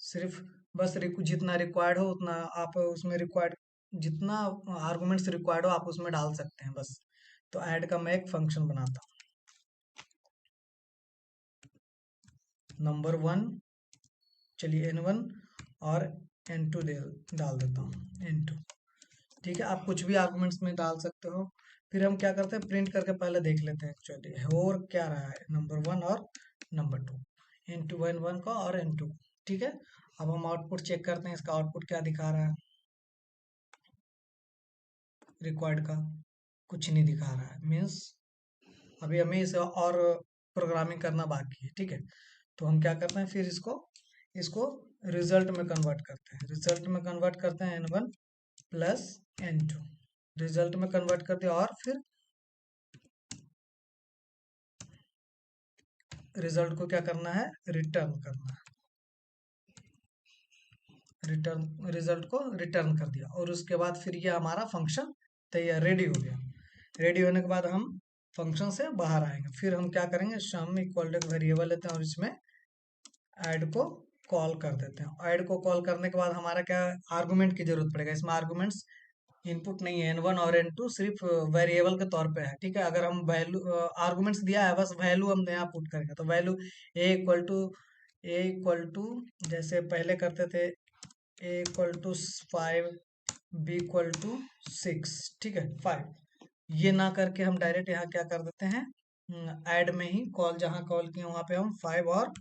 सिर्फ बस जितना रिक्वायर्ड हो उतना आप उसमें रिक्वायर्ड, जितना आर्गुमेंट्स रिक्वायर्ड हो आप उसमें डाल सकते हैं बस। तो ऐड का मैं एक फंक्शन बनाता हूँ, नंबर 1, चलिए n1 और n2 डाल देता हूँ, n2, ठीक है। आप कुछ भी आर्गुमेंट्स में डाल सकते हो। फिर हम क्या करते हैं, प्रिंट करके पहले देख लेते हैं एक्चुअली हो क्या रहा है, नंबर 1 और नंबर 2, n2 n1 का और n2, ठीक है। अब हम आउटपुट चेक करते हैं, इसका आउटपुट क्या दिखा रहा है, रिक्वायर्ड का कुछ नहीं दिखा रहा है, मीन्स अभी हमें इसे और प्रोग्रामिंग करना बाकी है, ठीक है। तो हम क्या करते हैं, फिर इसको इसको रिजल्ट में कन्वर्ट करते हैं, रिजल्ट में कन्वर्ट करते हैं n1 प्लस n2, रिजल्ट में कन्वर्ट कर दिया, और फिर रिजल्ट को क्या करना है, रिटर्न करना है, रिटर्न रिजल्ट को रिटर्न कर दिया। और उसके बाद फिर ये हमारा फंक्शन तैयार रेडी हो गया। रेडी होने के बाद हम फंक्शन से बाहर आएंगे, फिर हम क्या करेंगे, सम इक्वल टू वेरिएबल लेते हैं और इसमें ऐड को कॉल कर देते हैं। ऐड को कॉल करने के बाद हमारा क्या आर्गुमेंट की जरूरत पड़ेगा। इसमें आर्गुमेंट्स इनपुट नहीं है, N1 और N2 सिर्फ वेरिएबल के तौर पे है, ठीक है। अगर हम वैल्यू आर्गुमेंट्स दिया है, बस वैल्यू हम यहाँ पुट करेंगे, तो वैल्यू ए इक्वल टू जैसे पहले करते थे a = 5, b = 6, ठीक है 5। ये ना करके हम डायरेक्ट यहाँ क्या कर देते हैं, ऐड में ही कॉल, जहाँ कॉल किए वहां पे हम 5 और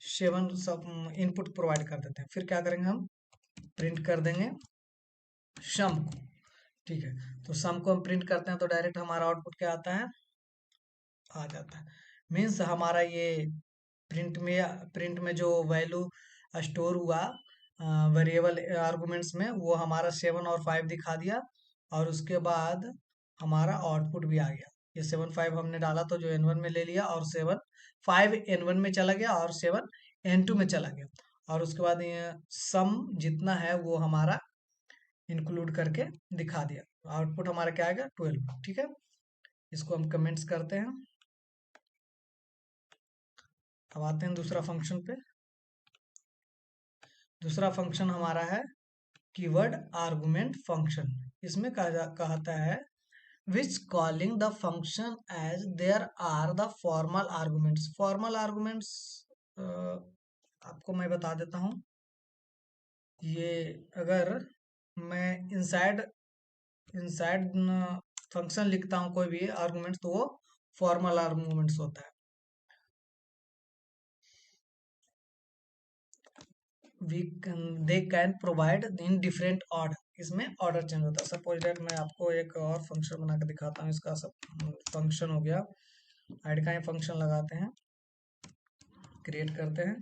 7 सब इनपुट प्रोवाइड कर देते हैं। फिर क्या करेंगे, हम प्रिंट कर देंगे सम को, ठीक है। तो सम को हम प्रिंट करते हैं तो डायरेक्ट हमारा आउटपुट क्या आता है, आ जाता है। मीन्स हमारा ये प्रिंट में जो वैल्यू स्टोर हुआ वेरिएबल आर्गुमेंट्स में, वो हमारा 7 और 5 दिखा दिया, और उसके बाद हमारा आउटपुट भी आ गया। ये 7 5 हमने डाला तो जो N1 में ले लिया, और 7 5 N1 में चला गया और 7 N2 में चला गया, और उसके बाद ये सम जितना है वो हमारा इंक्लूड करके दिखा दिया। आउटपुट हमारा क्या आएगा, 12, ठीक है। इसको हम कमेंट्स करते हैं। अब आते हैं दूसरा फंक्शन पे। दूसरा फंक्शन हमारा है कीवर्ड आर्गुमेंट फंक्शन। इसमें कहता है which calling the function as there are the formal arguments। formal arguments आपको मैं बता देता हूँ। ये अगर मैं इनसाइड इनसाइड फंक्शन लिखता हूँ कोई भी आर्गुमेंट्स, तो वो फॉर्मल आर्गुमेंट्स होता है। They can provide in different order. इसमें ऑर्डर चेंज होता है। सपोज दैट मैं आपको एक और फंक्शन बना के दिखाता हूँ। इसका सब फंक्शन हो गया, ऐड का ही फंक्शन लगाते हैं, क्रिएट करते हैं।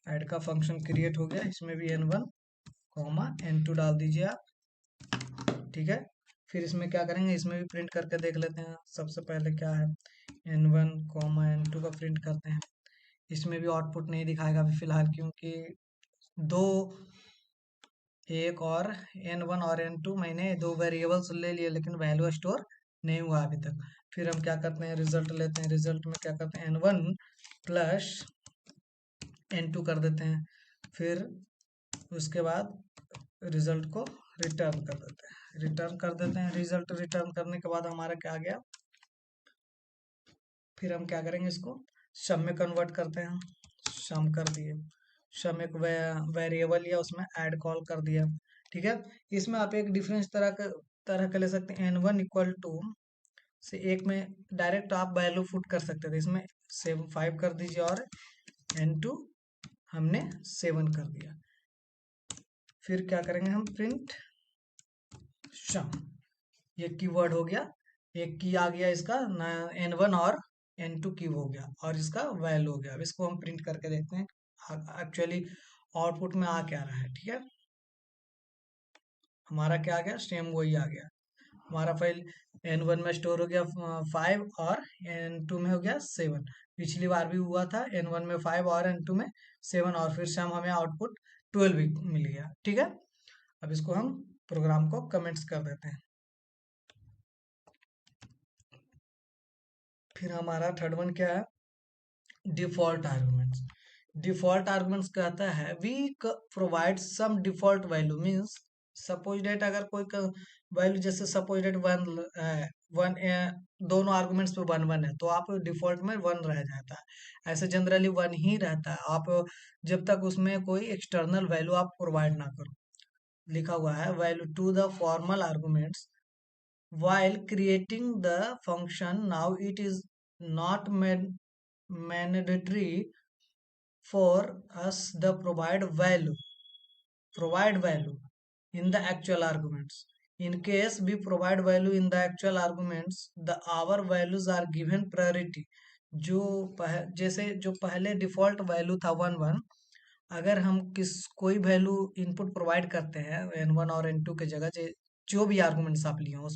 ऐड का फंक्शन क्रिएट हो गया, इसमें भी N1 N2 डाल दीजिए आप, ठीक है। फिर इसमें क्या करेंगे, इसमें भी प्रिंट करके देख लेते हैं। सबसे पहले क्या है, N1 N2 का प्रिंट करते हैं। इसमें भी आउटपुट नहीं दिखाएगा अभी फिलहाल, क्योंकि दो एक और N1 और N2 मैंने दो वेरिएबल्स ले लिए, लेकिन वैल्यू स्टोर नहीं हुआ अभी तक। फिर हम क्या करते हैं, रिजल्ट लेते हैं। रिजल्ट में क्या करते हैं, N1 प्लस N2 कर देते हैं। फिर उसके बाद रिजल्ट को रिटर्न कर देते हैं। रिजल्ट रिटर्न करने के बाद हमारा क्या आ गया, फिर हम क्या करेंगे, इसको सम में कन्वर्ट करते हैं। सम कर दिए, सम एक वेरिएबल लिया, उसमें ऐड कॉल कर दिया, ठीक है। इसमें आप एक डिफरेंस तरह का ले सकते हैं। N1 = से एक में डायरेक्ट आप वैल्यू पुट कर सकते थे। इसमें 5 कर दीजिए, और N2 हमने 7 कर दिया। फिर क्या करेंगे, हम प्रिंट सम। ये कीवर्ड हो गया, एक की आ गया इसका N1 और N2 की हो गया, और इसका वैल्यू हो गया। अब इसको हम प्रिंट करके देखते हैं एक्चुअली आउटपुट में आ क्या रहा है, ठीक है। हमारा क्या आ गया, सेम वही आ गया। हमारा फाइल N1 में स्टोर हो गया 5, और N2 में हो गया 7। पिछली बार भी हुआ था, N1 में 5 और N2 में 7, और फिर से हमें आउटपुट 12 भी मिल गया, ठीक है। अब इसको हम प्रोग्राम को कमेंट्स कर देते हैं। फिर हमारा थर्ड वन क्या है, डिफॉल्ट आर्गुमेंट्स। डिफॉल्ट आर्गुमेंट्स कहता है we provide some default value. Means suppose that अगर कोई वैल्यू, जैसे सपोज डेट 1 दोनों आर्गुमेंट्स पे 1 1 है, तो आप डिफॉल्ट में 1 रह जाता है। ऐसे जनरली 1 ही रहता है, आप जब तक उसमें कोई एक्सटर्नल वैल्यू आप प्रोवाइड ना करो। लिखा हुआ है value to the formal arguments while creating the function। now it is not mandatory for us the provide value in the actual arguments। in case we provide value in the actual arguments, the our values are given priority। जैसे जो पहले default value था 1 1, अगर हम कोई value input provide करते हैं N1 और N2 के जगह, जो भी आर्गुमेंट्स आप लिए हो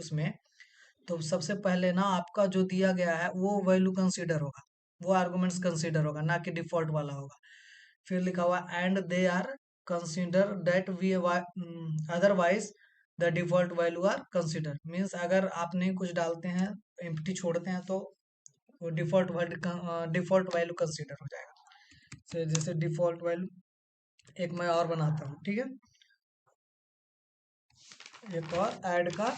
उसमें, तो सबसे पहले ना आपका जो दिया गया है वो वैल्यू कंसीडर होगा, वो आर्गुमेंट्स कंसीडर होगा, ना कि डिफॉल्ट वाला होगा। फिर लिखा हुआ and they are consider that we otherwise the default value are consider. Means अगर आप नहीं कुछ डालते हैं, एम्प्टी छोड़ते हैं, तो वो डिफॉल्ट वैल्यू कंसीडर हो जाएगा। जैसे डिफॉल्ट वैल्यू एक मैं और बनाता हूँ, ठीक है। एक और ऐड का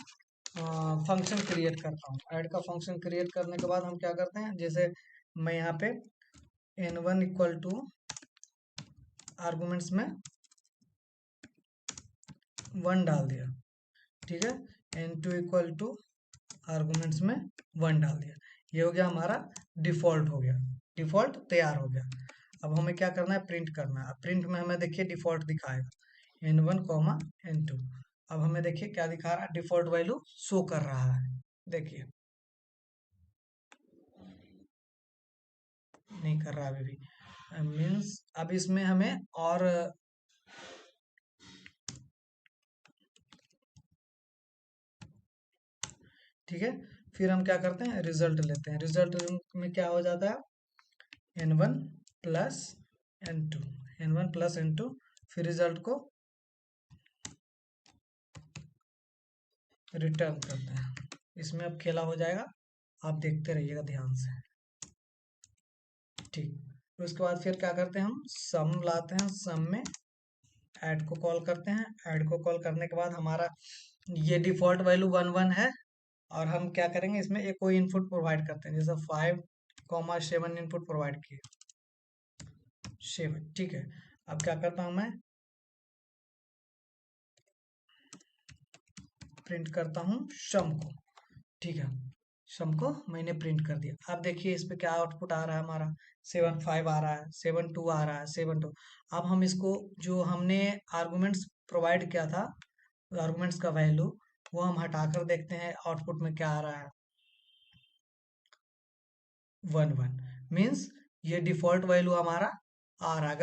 फंक्शन क्रिएट करता हूँ। ऐड का फंक्शन क्रिएट करने के बाद हम क्या करते हैं, जैसे मैं यहाँ पे n1 इक्वल टू आर्गुमेंट्स में 1 डाल दिया, ठीक है। n2 इक्वल टू आर्गुमेंट्स में 1 डाल दिया। ये हो गया हमारा डिफॉल्ट, हो गया डिफॉल्ट तैयार हो गया। अब हमें क्या करना है, प्रिंट करना है। प्रिंट में हमें देखिए डिफॉल्ट दिखाएगा n1 कॉमा n2। अब हमें देखिए क्या दिखा रहा है, डिफॉल्ट वैल्यू शो कर रहा है, देखिए नहीं कर रहा अभी भी। मीन्स अब इसमें हमें और ठीक है। फिर हम क्या करते हैं, रिजल्ट लेते हैं। रिजल्ट में क्या हो जाता है, n1 plus n2, n1 plus n2। फिर रिजल्ट को रिटर्न करते हैं। इसमें अब खेला हो जाएगा, आप देखते रहिएगा ध्यान से, ठीक। तो उसके बाद फिर क्या करते हैं, हम सम लाते हैं। सम में ऐड को कॉल करते हैं। ऐड को कॉल करने के बाद हमारा ये डिफॉल्ट वैल्यू 1 1 है, और हम क्या करेंगे, इसमें एक कोई इनपुट प्रोवाइड करते हैं, जैसे 5, 7 इनपुट प्रोवाइड किए, 7, ठीक है। अब क्या करता हूं मैं, प्रिंट करता हूं सम को, ठीक है। सम को मैंने प्रिंट कर दिया। अब देखिए इस पे क्या आउटपुट आ रहा है हमारा, 7 5 आ रहा है, 7 2 आ रहा है, 7 2। अब हम इसको, जो हमने आर्गुमेंट्स प्रोवाइड किया था, आर्गुमेंट्स का वैल्यू, वो हम हटाकर देखते हैं आउटपुट में क्या आ रहा है, 1 1। मीन्स ये डिफॉल्ट वैल्यू हमारा आ रहा है।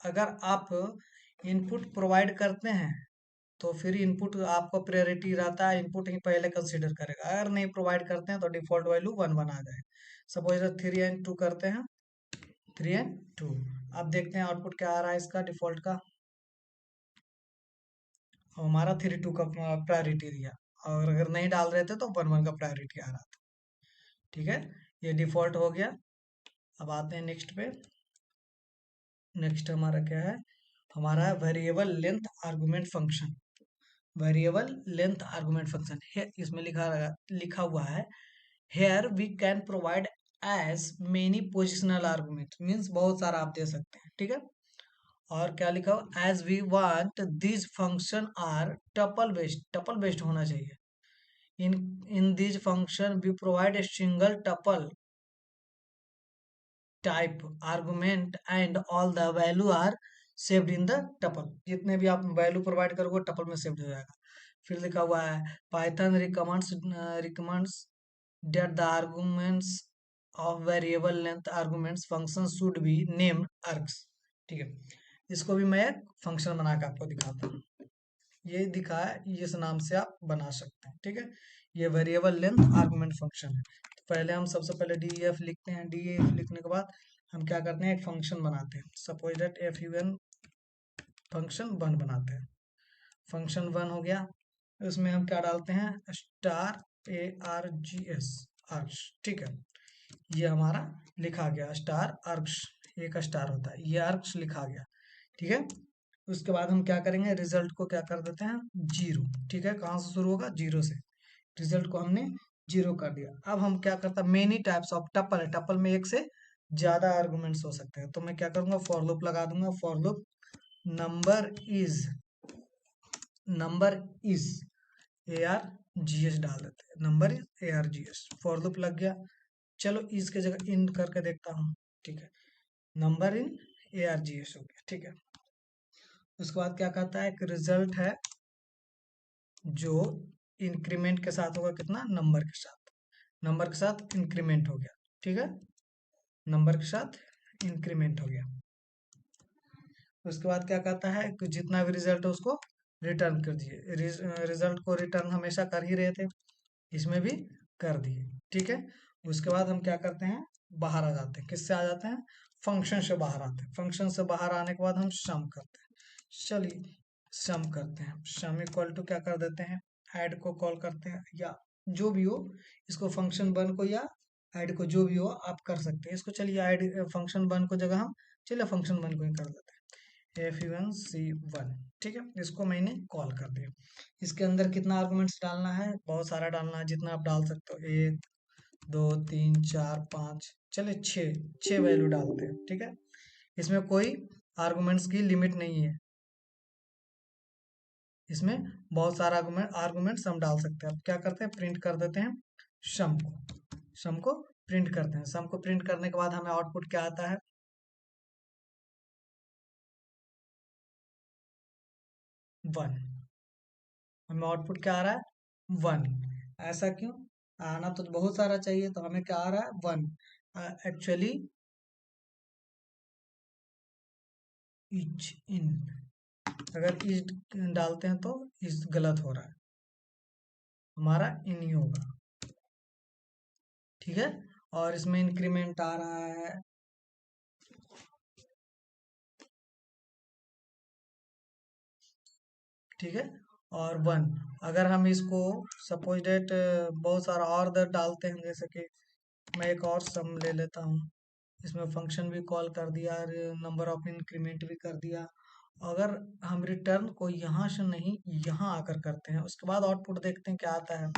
अगर आप इनपुट प्रोवाइड करते हैं, तो फिर इनपुट आपका प्रायोरिटी रहता है, इनपुट ही पहले कंसीडर करेगा। अगर नहीं प्रोवाइड करते हैं तो डिफॉल्ट वैल्यू 1 1 आ जाए। सपोज 3 and 2 करते हैं, 3 and 2। अब देखते हैं आउटपुट क्या आ रहा है इसका, डिफॉल्ट का। हमारा 3 2 का प्रायोरिटी दिया, और अगर नहीं डाल रहे थे तो 1 1 का प्रायोरिटी आ रहा था, ठीक है। ये डिफॉल्ट हो गया। अब आते हैं नेक्स्ट पे। नेक्स्ट हमारा क्या है, हमारा variable length argument function. Variable length argument function है, इसमें लिखा हुआ है, here we can provide as many positional argument. Means बहुत सारा आप दे सकते हैं, ठीक है। और क्या लिखा हुआ, as we want this function are tuple based, tuple based होना चाहिए। In in this function we provide a single tuple type argument and all the value are saved in the tuple. जितने भी आप वैल्यू प्रोवाइड करोगे tuple में saved हो जाएगा। फिर लिखा हुआ है, Python recommends that the arguments of variable length arguments function should be named args, ठीक है। इसको भी मैं एक फंक्शन बना के आपको दिखाता हूँ। ये दिखा है, इस नाम से आप बना सकते हैं, ठीक है। ये वेरिएबल लेंथ आर्गुमेंट फंक्शन है। तो पहले हम सबसे पहले डीईएफ लिखते हैं। डीईएफ लिखने के बाद हम क्या करते हैं, एक फंक्शन बनाते हैं। सपोज दैट fun फंक्शन 1 बनाते हैं। फंक्शन 1 हो गया, उसमें हम क्या डालते हैं, स्टार ARGS, आर्ग्स, ठीक है। ये हमारा लिखा गया स्टार आर्ग्स, एक स्टार होता है, ये आर्ग्स लिखा गया, ठीक है। उसके बाद हम क्या करेंगे, रिजल्ट को क्या कर देते हैं, 0, ठीक है। कहाँ से शुरू होगा, 0 से। रिजल्ट को हमने 0 कर दिया। अब हम क्या करता है, मेनी टाइप्स ऑफ टपल है, टपल में एक से ज्यादा आर्गुमेंट्स हो सकते हैं। तो मैं क्या करूंगा, फॉर लूप लगा दूंगा। For loop number is, number is ARGS डाल देते हैं, number is ARGS। For loop लग गया। चलो इस के जगह इन करके देखता हूँ, ठीक है। नंबर इन ARGS हो गया, ठीक है। उसके बाद क्या कहता है, एक रिजल्ट है जो इंक्रीमेंट के साथ होगा, कितना, नंबर के साथ। नंबर के साथ इंक्रीमेंट हो गया, ठीक है। नंबर के साथ इंक्रीमेंट हो गया। उसके बाद क्या कहता है कि जितना भी रिजल्ट है उसको रिटर्न कर दिए। रिजल्ट को रिटर्न हमेशा कर ही रहे थे, इसमें भी कर दिए, ठीक है। उसके बाद हम क्या करते हैं, बाहर आ जाते हैं। किससे आ जाते हैं, फंक्शन से बाहर आते हैं। फंक्शन से बाहर आने के बाद हम सम करते हैं। चलिए सम करते हैं। सम इक्वल टू क्या कर देते हैं, ऐड को कॉल करते हैं, या जो भी हो, इसको फंक्शन 1 को या ऐड को, जो भी हो आप कर सकते हैं इसको। चलिए ऐड फंक्शन 1 को जगह हम, चलिए फंक्शन 1 को ही कर देते हैं। F1C1, ठीक है, इसको मैंने कॉल कर दिया। इसके अंदर कितना आर्गुमेंट्स डालना है, बहुत सारा डालना है, जितना आप डाल सकते हो, 1 2 3 4 5, चले 6 वैल्यू डालते हैं, ठीक है। इसमें कोई आर्गुमेंट्स की लिमिट नहीं है, इसमें बहुत सारा आर्गुमेंट्स हम डाल सकते हैं। अब क्या करते हैं, प्रिंट कर देते हैं सम को प्रिंट करते हैं। सम को प्रिंट करने के बाद हमें आउटपुट क्या आता है, 1। हमें आउटपुट क्या आ रहा है, 1। ऐसा क्यों, आना तो बहुत सारा चाहिए, तो हमें क्या आ रहा है, 1। एक्चुअली इच इन, अगर इच डालते हैं तो इस गलत हो रहा है, हमारा इन ही होगा, ठीक है। और इसमें इंक्रीमेंट आ रहा है, ठीक है, और 1। अगर हम इसको सपोज डेट बहुत सारा और दर डालते हैं, जैसे कि मैं एक और सम ले लेता हूँ, इसमें फंक्शन भी कॉल कर दिया और नंबर ऑफ इंक्रीमेंट भी कर दिया। अगर हम रिटर्न को यहाँ से नहीं यहाँ आकर करते हैं, उसके बाद आउटपुट देखते हैं क्या आता है।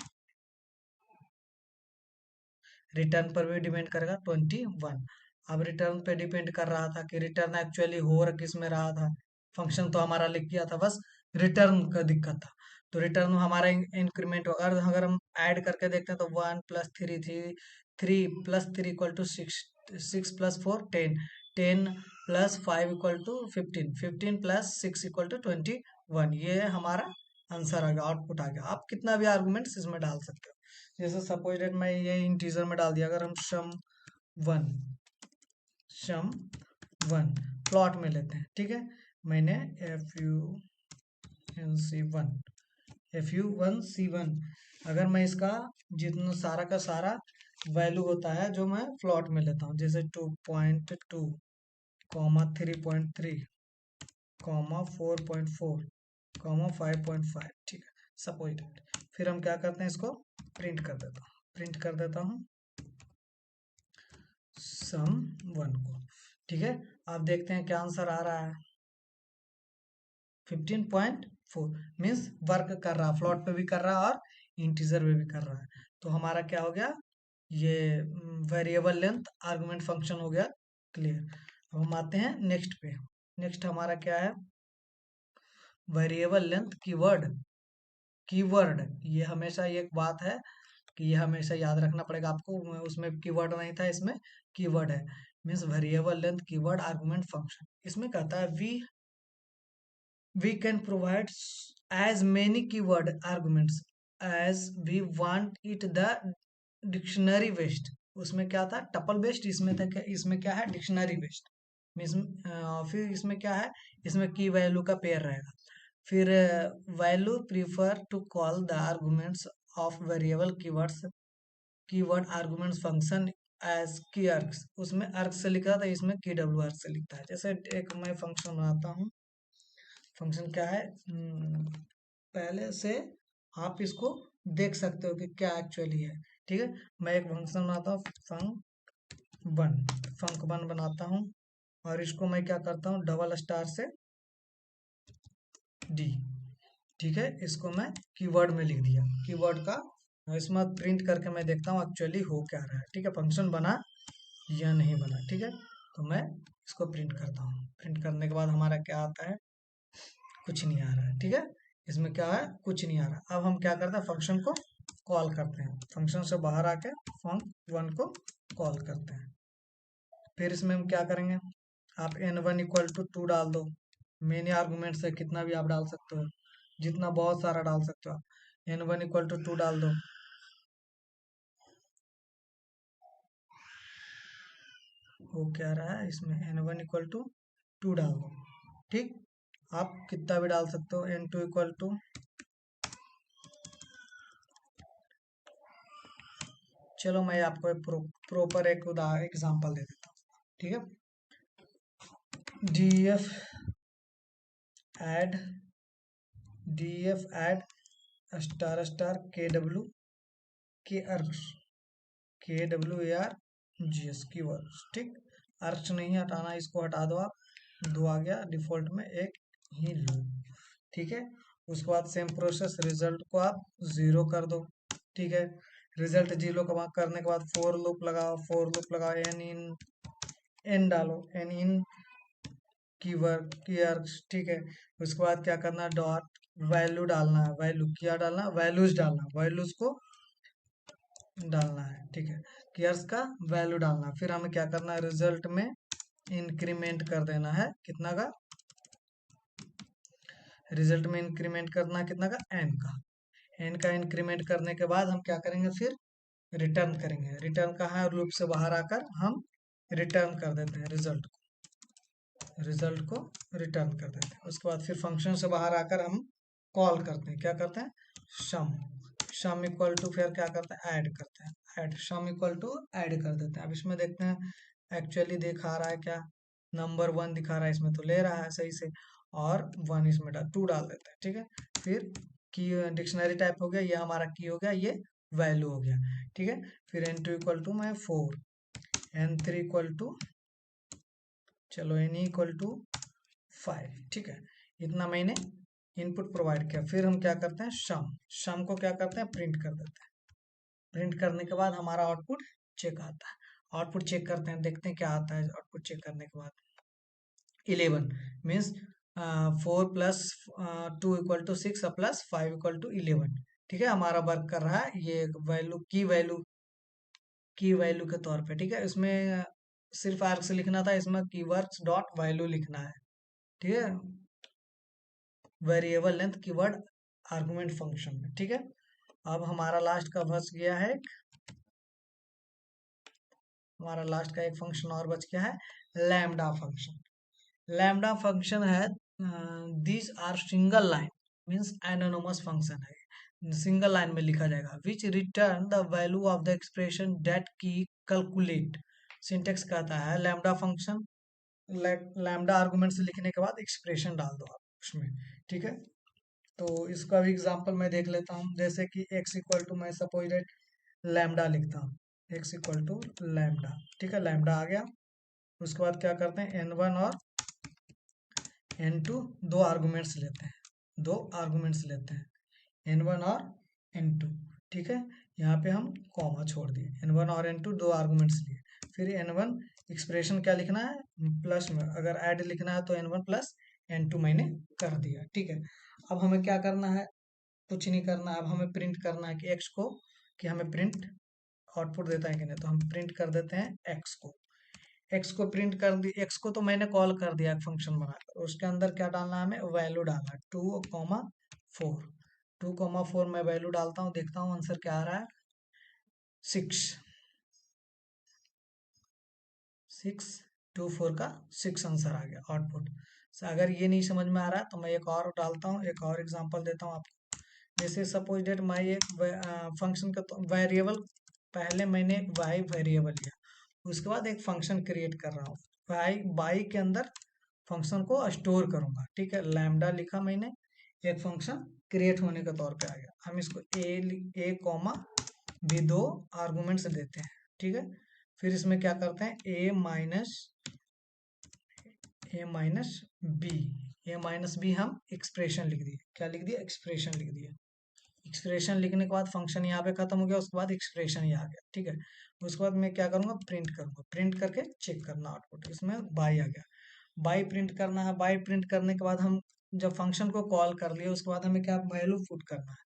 रिटर्न पर भी डिपेंड करेगा 21। अब रिटर्न पे डिपेंड कर रहा था कि रिटर्न एक्चुअली हो किस में रहा था, फंक्शन तो हमारा लिख दिया था, बस रिटर्न का दिक्कत था। तो रिटर्न में हमारा इंक्रीमेंट, अगर हम ऐड करके देखते हैं तो 1 + 3 3, 3 + 3 = 6, 6 + 4 10, 10 + 5 = 15, 15 + 6 = 21, ये हमारा आंसर आ गया, आउटपुट आ गया। आप कितना भी आर्गुमेंट्स इसमें डाल सकते हो, जैसे सपोज डेट मैं ये इंटीजर में डाल दिया, अगर हम वन सम वन प्लॉट में लेते हैं, ठीक है, मैंने FU1C1 अगर मैं इसका जितना सारा का सारा वैल्यू होता है जो मैं प्लॉट में लेता हूँ, जैसे 2.2, 3.3, 4.4, 5.5, ठीक है, सपोज डेट। फिर हम क्या करते हैं, इसको प्रिंट कर देता हूँ sum1 को, ठीक है। आप देखते हैं क्या आंसर आ रहा है, 15.4, मीन्स वर्क कर रहा, फ्लोट पे भी कर रहा और इंटीजर पे भी कर रहा है। तो हमारा क्या हो गया, ये वेरिएबल लेंथ आर्गुमेंट फंक्शन हो गया क्लियर। अब हम आते हैं नेक्स्ट पे। नेक्स्ट हमारा क्या है, वेरिएबल लेंथ कीवर्ड ये हमेशा एक बात है कि ये हमेशा याद रखना पड़ेगा आपको, उसमें कीवर्ड नहीं था, इसमें कीवर्ड है, means variable length keyword argument function. इसमें कहता है we can provide as many keyword arguments as we want it the dictionary based. उसमें क्या था, टपल बेस्ड, इसमें था क्या, इसमें क्या है, डिक्शनरी बेस्ड। फिर इसमें क्या है, इसमें की वैल्यू का पेयर रहेगा। फिर value prefer to call the arguments of variable keyword arguments function as key args, उसमें अर्ग से लिखा था, इसमें की डब्ल्यू अर्ग से लिखता है। जैसे एक मैं फंक्शन बनाता हूँ, फंक्शन क्या है, पहले से आप इसको देख सकते हो कि क्या एक्चुअली है, ठीक है। मैं एक फंक्शन बनाता हूँ, फंक वन बनाता हूँ, और इसको मैं क्या करता हूँ, डबल स्टार से डी, ठीक है, इसको मैं कीवर्ड में लिख दिया, कीवर्ड का इसमें प्रिंट करके मैं देखता हूँ एक्चुअली हो क्या रहा है, ठीक है, फंक्शन बना या नहीं बना, ठीक है। तो मैं इसको प्रिंट करता हूँ, प्रिंट करने के बाद हमारा क्या आता है, कुछ नहीं आ रहा है, ठीक है, इसमें क्या है, कुछ नहीं आ रहा। अब हम क्या करते हैं, फंक्शन को कॉल करते हैं, फंक्शन से बाहर आके फंक1 को कॉल करते हैं। फिर इसमें हम क्या करेंगे, आप n1 = 2 डाल दो, मेन आर्गुमेंट से कितना भी आप डाल सकते हो, जितना बहुत सारा डाल सकते हो आप, n1 = 2 डाल दो। वो क्या रहा है, इसमें n1 = 2 डाल दो, ठीक। आप कितना भी डाल सकते हो, n2 = चलो मैं आपको एक प्रॉपर एक एग्जांपल दे देता हूँ, ठीक है। df add स्टार स्टार के अर्ग्स KWARGS की वर्ड्स, ठीक। अर्ग्स नहीं हटाना, इसको हटा दो आप, 2 आ गया, डिफॉल्ट में एक ही लूप। ठीक है, उसके बाद सेम प्रोसेस, रिजल्ट को आप 0 कर दो। ठीक है, रिजल्ट 0 करने के बाद फोर लूप लगाओ, एन इन एन डालो, एन इन कीवर्ड कीवर्ड्स। ठीक है, उसके बाद क्या करना है, डॉट वैल्यू डालना है, वैल्यू क्या डालना है, वैल्यूज डालना है, वैल्यूज को डालना है। ठीक है, कीवर्ड्स का वैल्यू डालना है। फिर हमें क्या करना है, रिजल्ट में इंक्रीमेंट कर देना है, कितना का, रिजल्ट में इंक्रीमेंट करना है कितना का, एन का। एन का इंक्रीमेंट करने के बाद हम क्या करेंगे, फिर रिटर्न करेंगे। रिटर्न कहाँ है, लूप से बाहर आकर हम रिटर्न कर देते हैं रिजल्ट को रिटर्न कर देते हैं। उसके बाद फिर फंक्शन से बाहर आकर हम कॉल करते हैं, क्या करते हैं, सम। सम इक्वल टू, फिर क्या करते हैं, ऐड करते हैं, add sum equal to add कर देते हैं। अब इसमें देखते हैं एक्चुअली दिखा रहा है क्या, नंबर 1 दिखा रहा है, इसमें तो ले रहा है सही से, और 1 इसमें 2 डाल देते हैं। ठीक है, फिर की डिक्शनरी टाइप हो गया, ये हमारा की हो गया, ये वैल्यू हो गया। ठीक है, फिर n2 इक्वल टू मैं 4, n3 इक्वल टू, चलो n इक्वल टू 5। ठीक है, इतना मैंने इनपुट प्रोवाइड किया। फिर हम क्या करते हैं, सम को क्या करते हैं, प्रिंट कर देते हैं। प्रिंट करने के बाद हमारा आउटपुट चेक आता है। आउटपुट चेक करते हैं, देखते हैं क्या आता है। आउटपुट चेक करने के बाद 11 means 4 plus 2 equal to 6 plus 5 equal to 11। ठीक है, हमारा वर्क कर रहा है ये वैल्यू की वैल्यू के तौर पे। ठीक है, इसमें सिर्फ आर्क्स लिखना था, इसमें कीवर्ड्स डॉट वैल्यू लिखना है। ठीक है, variable length keyword argument function में। ठीक है, अब हमारा लास्ट का बच गया है, हमारा लास्ट का एक फंक्शन और बच गया है, लैम्डा फंक्शन। लैम्डा फंक्शन है, this are single line means anonymous function है, सिंगल लाइन में लिखा जाएगा, which return the value of the expression that की कैलकुलेट। सिंटेक्स कहता है लैम्डा फंक्शन, लैम्डा आर्गुमेंट से लिखने के बाद एक्सप्रेशन डाल दो आप उसमें। ठीक है, तो इसका भी एग्जांपल मैं देख लेता हूँ, जैसे कि x इक्वल टू, मैं सपोज डेट लैम्डा लिखता हूँ, x इक्वल टू लैम्डा। ठीक है, लैम्डा आ गया। उसके बाद क्या करते हैं, n1 और n2 दो आर्गुमेंट्स लेते हैं, n1 और n2। ठीक है, यहाँ पे हम कॉमा छोड़ दिए, n1 और n2 दो आर्गुमेंट्स लिए। फिर n1 एक्सप्रेशन क्या लिखना है, प्लस में, अगर ऐड लिखना है तो n1 प्लस n2 मैंने कर दिया। ठीक है, अब हमें क्या करना है, कुछ नहीं करना। अब हमें प्रिंट करना है कि x को, कि हमें प्रिंट आउटपुट देता है कि नहीं, तो हम प्रिंट कर देते हैं x को प्रिंट कर दी। x को तो मैंने कॉल कर दिया फंक्शन बनाकर, उसके अंदर क्या डालना है, हमें वैल्यू डालना है 2,4। 2,4 मैं वैल्यू डालता हूँ, देखता हूँ आंसर क्या आ रहा है, 6। 624 का 6 आंसर आ गया आउटपुट। अगर ये नहीं समझ में आ रहा है तो मैं एक और डालता हूँ, एक और एग्जांपल देता हूँ आपको। जैसे सपोज डेट मैं एक फंक्शन का वेरिएबल, पहले मैंने एक वाई वेरिएबल लिया, उसके बाद एक फंक्शन क्रिएट कर रहा हूँ, वाई बाई के अंदर फंक्शन को स्टोर करूंगा। ठीक है, लैम्डा लिखा मैंने, एक फंक्शन क्रिएट होने के तौर पे आ गया। हम इसको ए कॉमा बी दो आर्गुमेंट्स देते हैं। ठीक है, फिर इसमें क्या करते हैं, ए माइनस बी हम एक्सप्रेशन लिख दिए। क्या लिख दिया, एक्सप्रेशन लिख दिया। एक्सप्रेशन लिखने के बाद फंक्शन यहाँ पे खत्म हो गया, उसके बाद एक्सप्रेशन यहाँ आ गया। ठीक है, उसके बाद मैं क्या करूंगा, प्रिंट करूंगा, प्रिंट करके चेक करना आउटपुट। इसमें बाई आ गया, बाई प्रिंट करना है। बाई प्रिंट करने के बाद हम जब फंक्शन को कॉल कर लिए, उसके बाद हमें क्या वैल्यू पुट करना है।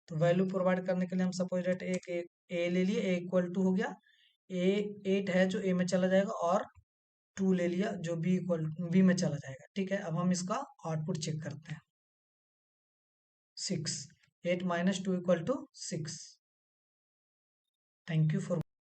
तो वैल्यू प्रोवाइड करने के लिए हम सपोज डेट एक ए ले लिए, ए इक्वल टू हो गया, ए 8 है जो ए में चला जाएगा, और 2 ले लिया जो बी इक्वल बी में चला जाएगा। ठीक है, अब हम इसका आउटपुट चेक करते हैं, 6। 8 minus 2 equal to 6। Thank you for